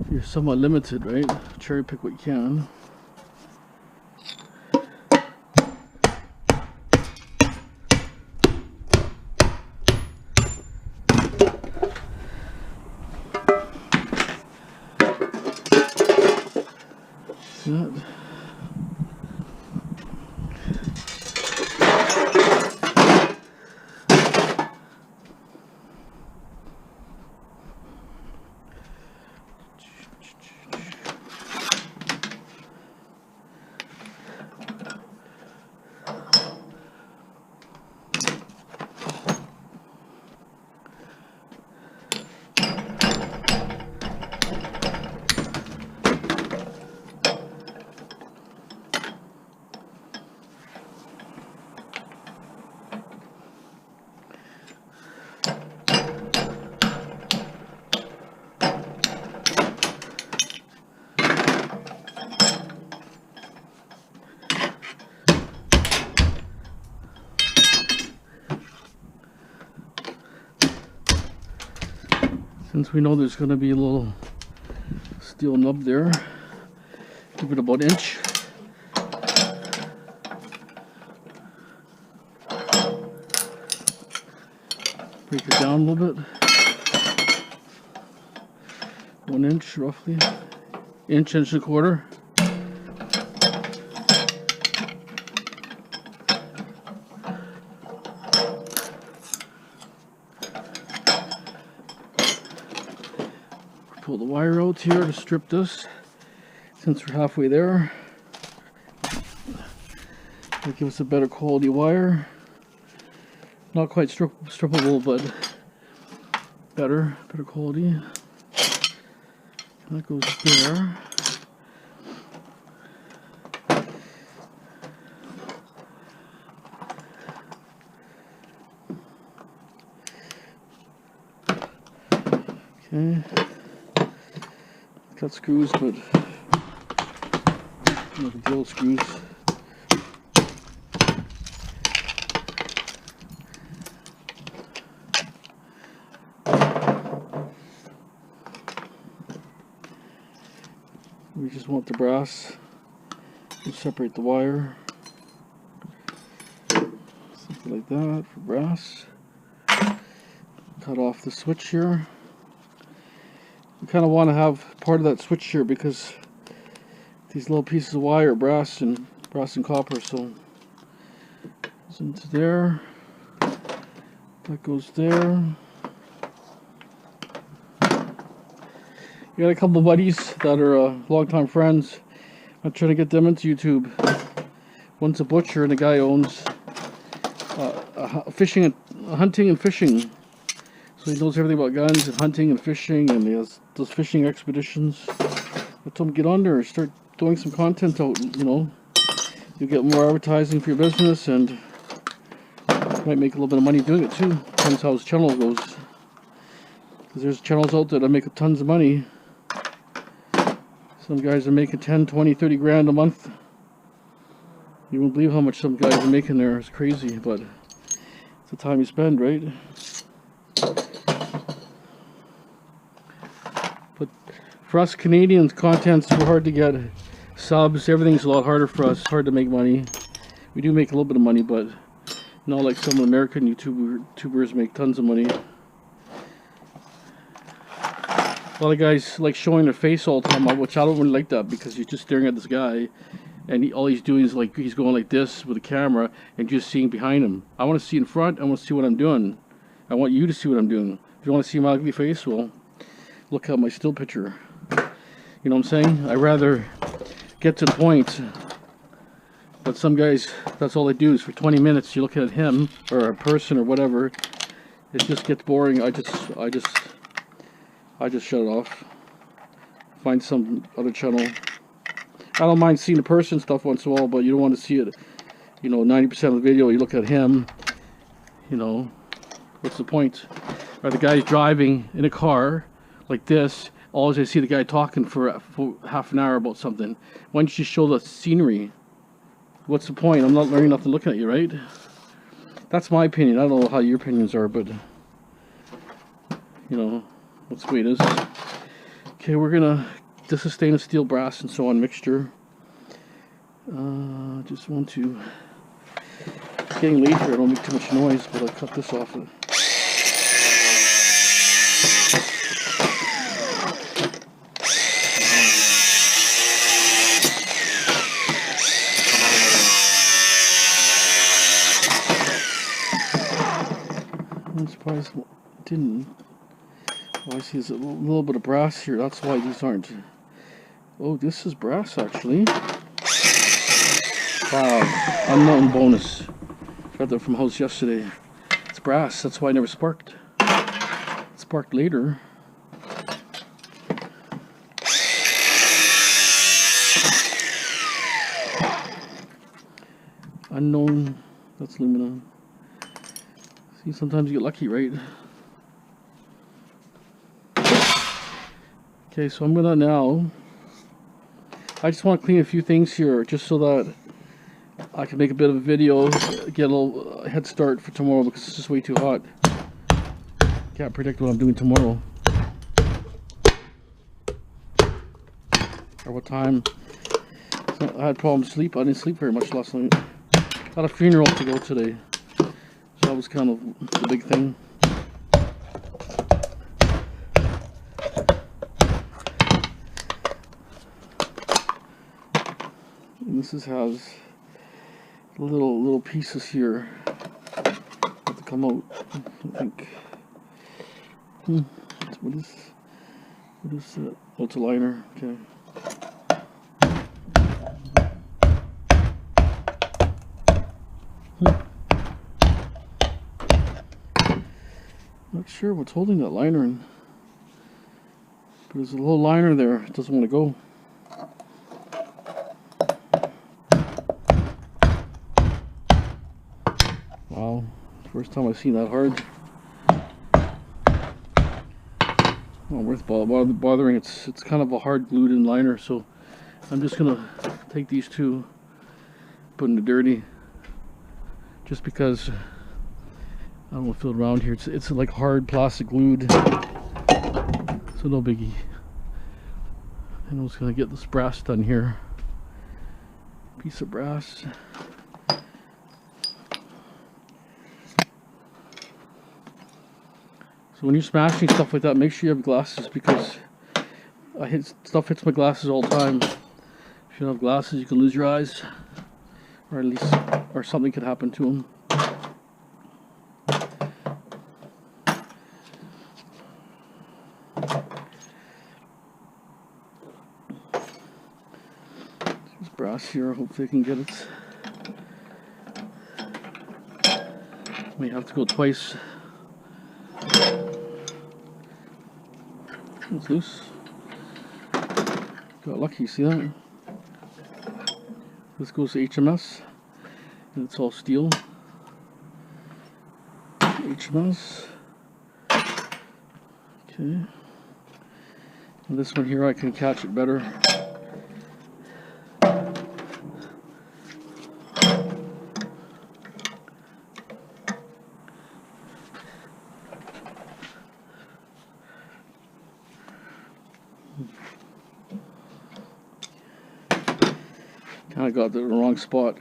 S1: you're somewhat limited, right? Cherry pick what you can. See that? Since we know there's going to be a little steel nub there, give it about an inch. Break it down a little bit. 1 inch roughly. Inch and a quarter. Pull the wire out here to strip this, since we're halfway there. That'll give us a better quality wire. Not quite strippable, but better quality. That goes there. Okay. Cut screws, but no big deal, screws. We just want the brass. We'll separate the wire. Something like that for brass. Cut off the switch here. We kind of want to have part of that switch here because these little pieces of wire are brass and copper, so goes into there. That goes there. We got a couple of buddies that are longtime friends. I'm trying to get them into YouTube. One's a butcher and the guy owns hunting and fishing. So he knows everything about guns and hunting and fishing, and he has those fishing expeditions. I told him get on there and start doing some content out, you know. You'll get more advertising for your business and you might make a little bit of money doing it too. Depends how his channel goes. Because there's channels out there that make tons of money. Some guys are making 10, 20, 30 grand a month. You won't believe how much some guys are making there. It's crazy, but it's the time you spend, right? But for us Canadians, content's so hard to get. Subs, everything's a lot harder for us. Hard to make money. We do make a little bit of money, but not like some American YouTubers make tons of money. A lot of guys like showing their face all the time, which I don't really like that because you're just staring at this guy and all he's doing is like he's going like this with the camera and just seeing behind him. I want to see in front. I want to see what I'm doing. I want you to see what I'm doing. If you want to see my ugly face, well, look at my still picture. You know what I'm saying? I'd rather get to the point. But some guys, that's all they do is for 20 minutes you look at him or a person or whatever. It just gets boring. I just shut it off. Find some other channel. I don't mind seeing the person stuff once in a while, but you don't want to see it, you know, 90% of the video you look at him, you know, what's the point? Or the guy's driving in a car like this, always I see the guy talking for half an hour about something. Why don't you just show the scenery? What's the point? I'm not learning nothing looking at you, right? That's my opinion. I don't know how your opinions are, but you know, that's the way it is. Okay, we're gonna, this is stainless steel, brass, and so on mixture. Just want to, it's getting late here, I don't make too much noise, but I'll cut this off. I'm surprised it didn't. Oh, I see there's a little bit of brass here. That's why these aren't. Oh, this is brass actually. Wow, unknown bonus. Got that from house yesterday. It's brass. That's why I never sparked. It sparked later. Unknown. That's aluminum. See, sometimes you get lucky, right? Okay, so I'm gonna now, I just want to clean a few things here just so that I can make a bit of a video, get a little head start for tomorrow because it's just way too hot. Can't predict what I'm doing tomorrow or what time. So I had problems sleep. I didn't sleep very much last night. Got a funeral to go today, so that was kind of the big thing. And this has little pieces here have to come out. I think. What is that? Oh, it's a liner. Okay. Not sure what's holding that liner in. But there's a little liner there. It doesn't want to go. Wow. First time I've seen that hard. Not worth bothering. It's kind of a hard glued in liner, so I'm just gonna take these two, put in the dirty, just because I don't want to feel it around here. It's like hard plastic glued, so no biggie. And I'm just gonna get this brass done here. Piece of brass. So when you're smashing stuff like that, make sure you have glasses, because stuff hits my glasses all the time. If you don't have glasses, you can lose your eyes, or at least, or something could happen to them. There's brass here. Hopefully I can get it. May have to go twice. It's loose. Got lucky, see that? This goes to HMS, and it's all steel. HMS. Okay. And this one here, I can catch it better. I got the wrong spot.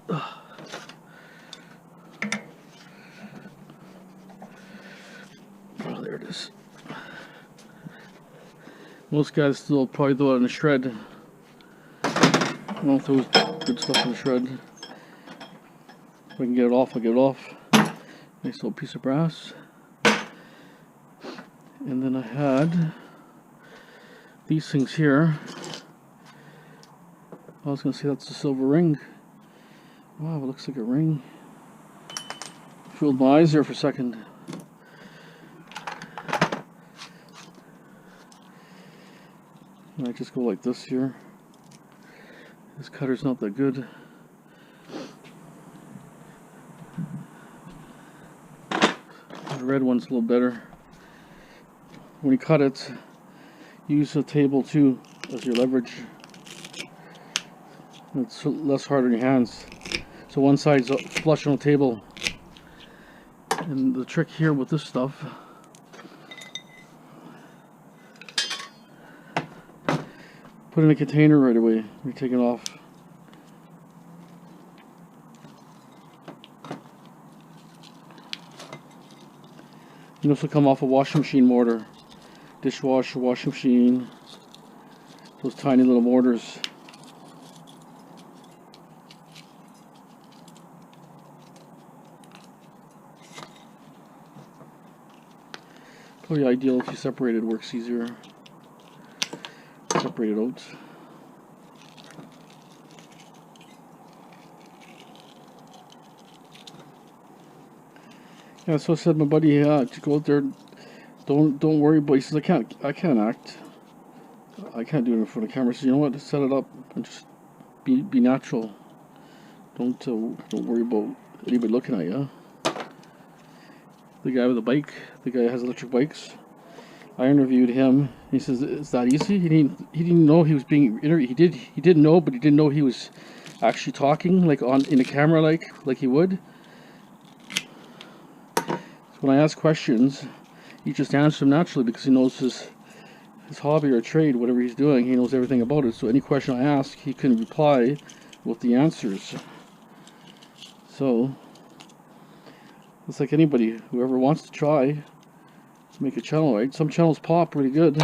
S1: Oh, there it is. Most guys still probably throw it in the shred. I don't throw good stuff in the shred. If I can get it off, I'll get it off. Nice little piece of brass. And then I had these things here. I was going to say that's a silver ring. Wow, it looks like a ring. Fooled my eyes there for a second. And I just go like this here. This cutter's not that good. The red one's a little better. When you cut it, use a table too as your leverage. It's less hard on your hands. So one side's flush on the table. And the trick here with this stuff, put in a container right away. We take it off. You know, this will come off a washing machine mortar. Dishwasher, washing machine, those tiny little mortars. Probably ideal if you separate it, works easier. Separate it out. Yeah, so I said my buddy, to go out there. Don't worry, but he says I can't act. I can't do it in front of the camera. So you know what? Just set it up and just be natural. Don't worry about anybody looking at you. The guy with the bike, the guy who has electric bikes. I interviewed him. He says, "Is that easy?" He didn't know he was being interviewed. He did know, but he didn't know he was actually talking like in the camera like he would. So when I ask questions, he just answers them naturally because he knows his hobby or trade, whatever he's doing, he knows everything about it. So any question I ask, he can reply with the answers. So it's like anybody, whoever wants to try to make a channel, right? Some channels pop pretty good,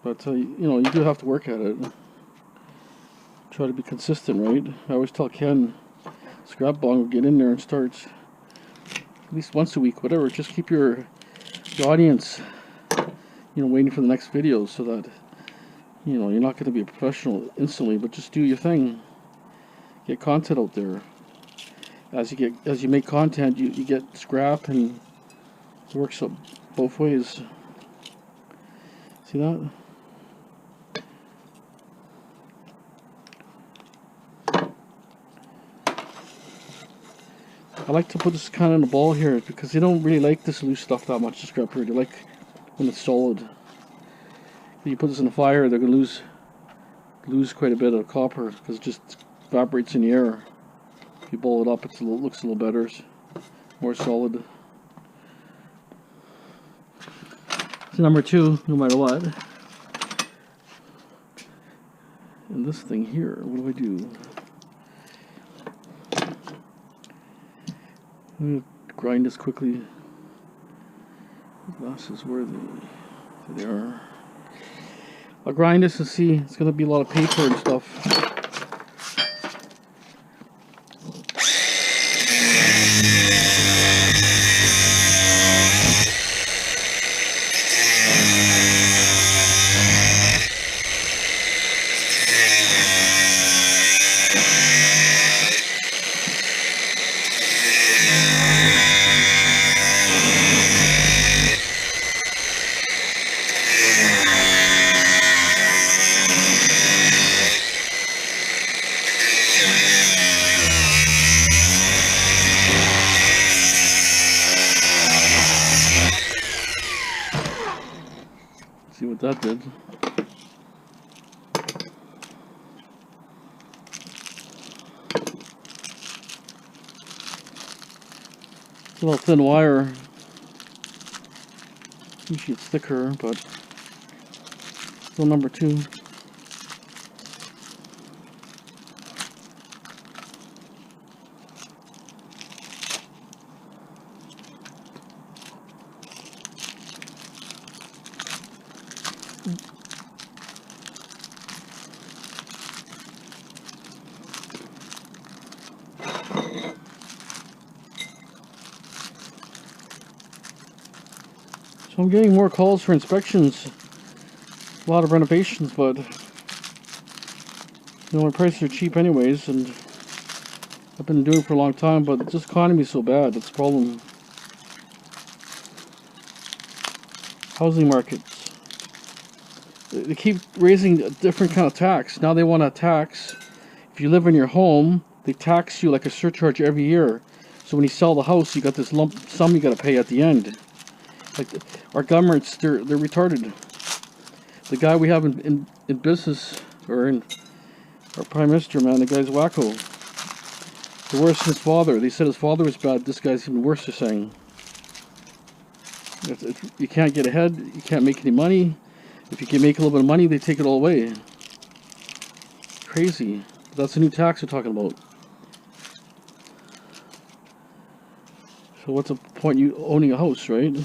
S1: but you know, you do have to work at it. Try to be consistent, right? I always tell Ken, Scrap Bong will get in there and start at least once a week, whatever. Just keep your audience, you know, waiting for the next video, so that, you know, you're not going to be a professional instantly, but just do your thing. get content out there. As you make content, you get scrap, and it works up both ways. See that? I like to put this kind of in a ball here because they don't really like this loose stuff that much, the scrap here. They like when it's solid. If you put this in the fire, they're going to lose quite a bit of copper because it just evaporates in the air. If you bowl it up, it looks a little better, it's more solid. So number 2, no matter what. And this thing here, what do? I'm going to grind this quickly. Glasses, where they are. I'll grind this and see. It's going to be a lot of paper and stuff. See what that did. It's a little thin wire. Usually it's thicker, but still number 2. So I'm getting more calls for inspections, a lot of renovations, but my prices are cheap anyways, and I've been doing it for a long time, but this economy is so bad. That's the problem. Housing markets, they keep raising a different kind of tax. Now they want to tax, if you live in your home, they tax you like a surcharge every year. So when you sell the house, you got this lump sum you got to pay at the end. Like our governments, they're retarded. The guy we have in business, or in our prime minister, man, the guy's wacko. The worse than his father. They said his father was bad. This guy's even worse, they're saying. You can't get ahead. You can't make any money. If you can make a little bit of money, they take it all away. Crazy. That's a new tax we're talking about. So what's the point you owning a house, right?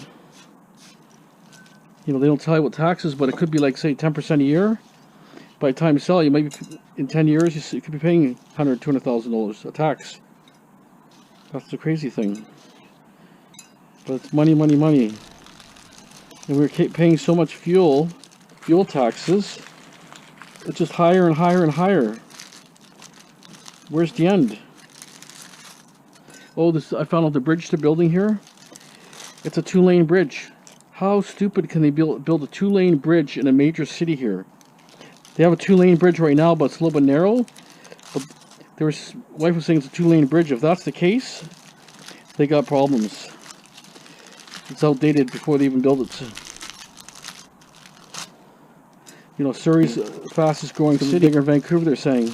S1: They don't tell you what taxes, but it could be like, say, 10% a year. By the time you sell it, you might be, in 10 years, you could be paying $100,000, $200,000 a tax. That's the crazy thing. But it's money, money, money. And we're paying so much fuel taxes. It's just higher and higher and higher. Where's the end? Oh, I found out the bridge they're building here. It's a 2-lane bridge. How stupid can they build a 2-lane bridge in a major city here? They have a 2-lane bridge right now, but it's a little bit narrow. But wife was saying it's a 2-lane bridge. If that's the case, they got problems. It's outdated before they even build it. Surrey's fastest growing city, bigger than Vancouver, they're saying.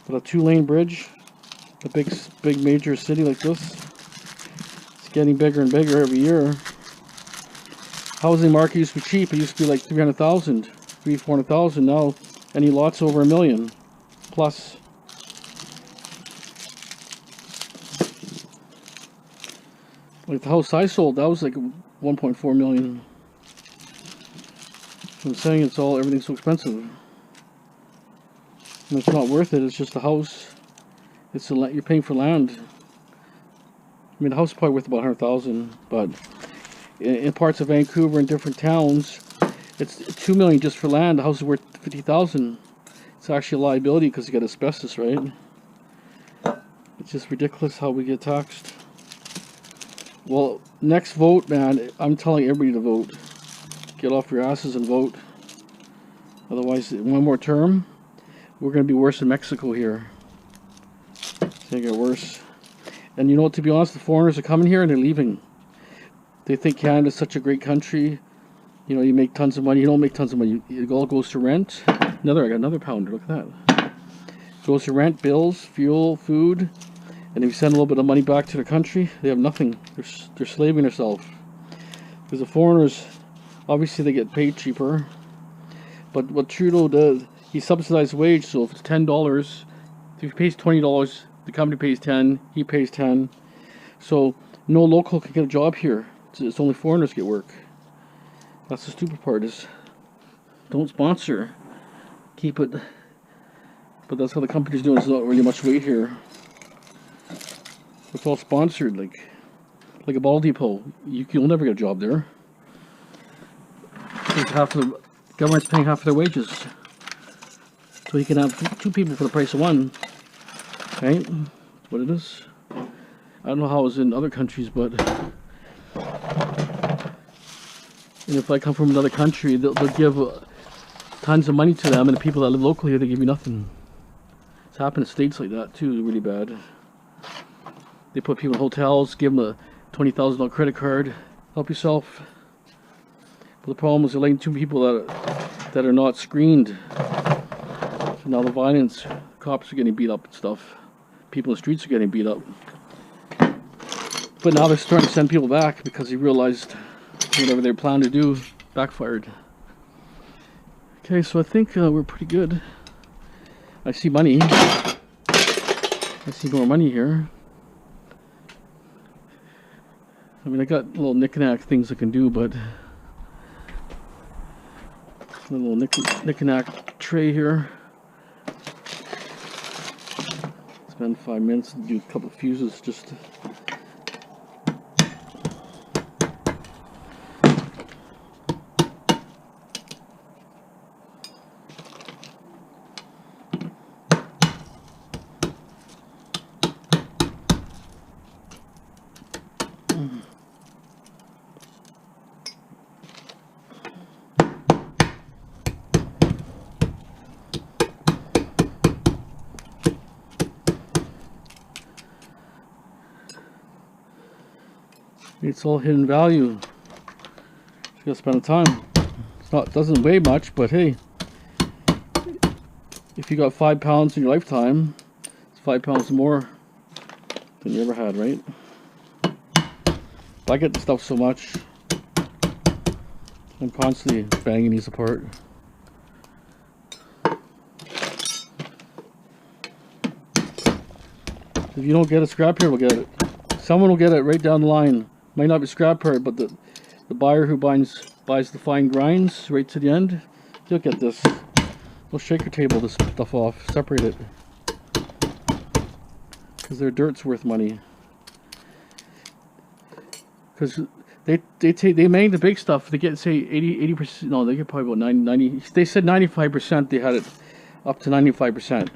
S1: But a 2-lane bridge, a big major city like this, it's getting bigger and bigger every year. Housing market used to be cheap. It used to be like 300,000, 400,000. Now any lots over $1 million plus. Like the house I sold, that was like 1.4 million. So I'm saying everything's so expensive. And it's not worth it. It's just a house. You're paying for land. I mean, the house is probably worth about 100,000, but in parts of Vancouver and different towns, it's $2 million just for land. The house is worth 50,000. It's actually a liability because you got asbestos, right? It's just ridiculous how we get taxed. Well, next vote, man, I'm telling everybody to vote. Get off your asses and vote. Otherwise, one more term, we're going to be worse than Mexico here. It's going to get worse. And you know what, to be honest, the foreigners are coming here and they're leaving. They think Canada's such a great country. You know, you make tons of money. You don't make tons of money. It all goes to rent. I got another pounder. Look at that. It goes to rent, bills, fuel, food. And if you send a little bit of money back to the country, they have nothing. They're slaving themselves. Because the foreigners, obviously they get paid cheaper. But what Trudeau does, he subsidizes wage. So if it's $10, if he pays $20, the company pays 10, he pays 10. So no local can get a job here. It's only foreigners get work. That's the stupid part, is don't sponsor. Keep it. But that's how the company's doing. There's not really much weight here. It's all sponsored, like a ball depot. You'll never get a job there. Half of the government's paying half of their wages, so you can have two people for the price of one. Right? That's what it is. I don't know how it's in other countries, but and if I come from another country, they'll give tons of money to them, and the people that live locally here, they give you nothing. It's happened in states like that too, really bad. They put people in hotels, give them a $20,000 credit card, help yourself. But the problem is they're letting two people that are not screened. So now the violence, cops are getting beat up and stuff. People in the streets are getting beat up. But now they're starting to send people back because they realized whatever they planned to do backfired. Okay, so I think we're pretty good. I see money. I see more money here. I mean, I got little knick-knack things I can do, but a little knick-knack tray here. Spend 5 minutes and do a couple of fuses just to it's all hidden value. You gotta spend the time. It doesn't weigh much, but hey, if you got 5 pounds in your lifetime, it's 5 pounds more than you ever had, right? But I get the stuff so much. I'm constantly banging these apart. If you don't get a scrap here, we'll get it. Someone will get it right down the line. Might not be scrap part, but the buyer who buys the fine grinds right to the end, he'll get this. We'll shaker table this stuff off, separate it, because their dirt's worth money. Because they make the big stuff. They get, say, 80%. No, they get probably about 90. They said 95%. They had it up to 95%.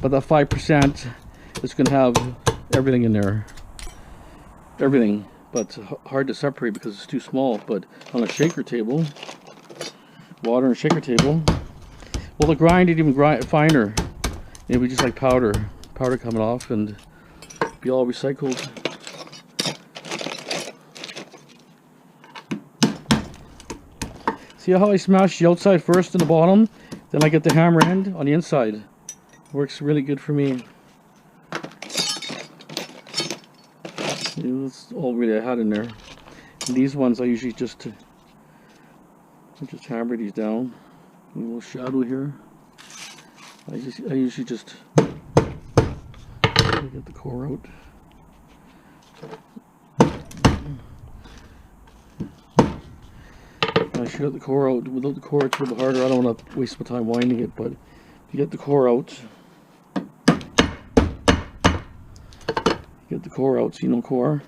S1: But that 5% is going to have everything in there. Everything, but it's hard to separate because it's too small. But on a shaker table, water and shaker table, well, the grind didn't even grind finer. It would be just like powder coming off and be all recycled. See how I smash the outside first and the bottom, then I get the hammer end on the inside. Works really good for me. That's all really I had in there. And these ones I usually just hammer these down. A little shadow here. I usually just get the core out. I should get the core out. Without the core, it's a little harder. I don't want to waste my time winding it, but if you get the core out. Get the core out, see no core.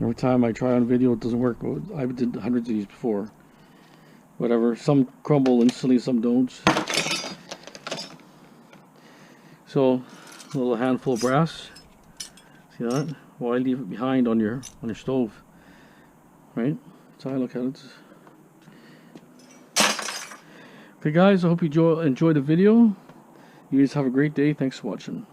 S1: every time I try on video it doesn't work. I've did hundreds of these before. Whatever, some crumble instantly, some don't. So a little handful of brass. See that? Why leave it behind on your stove? Right? That's how I look at it. Okay guys, I hope you enjoy the video. You guys have a great day. Thanks for watching.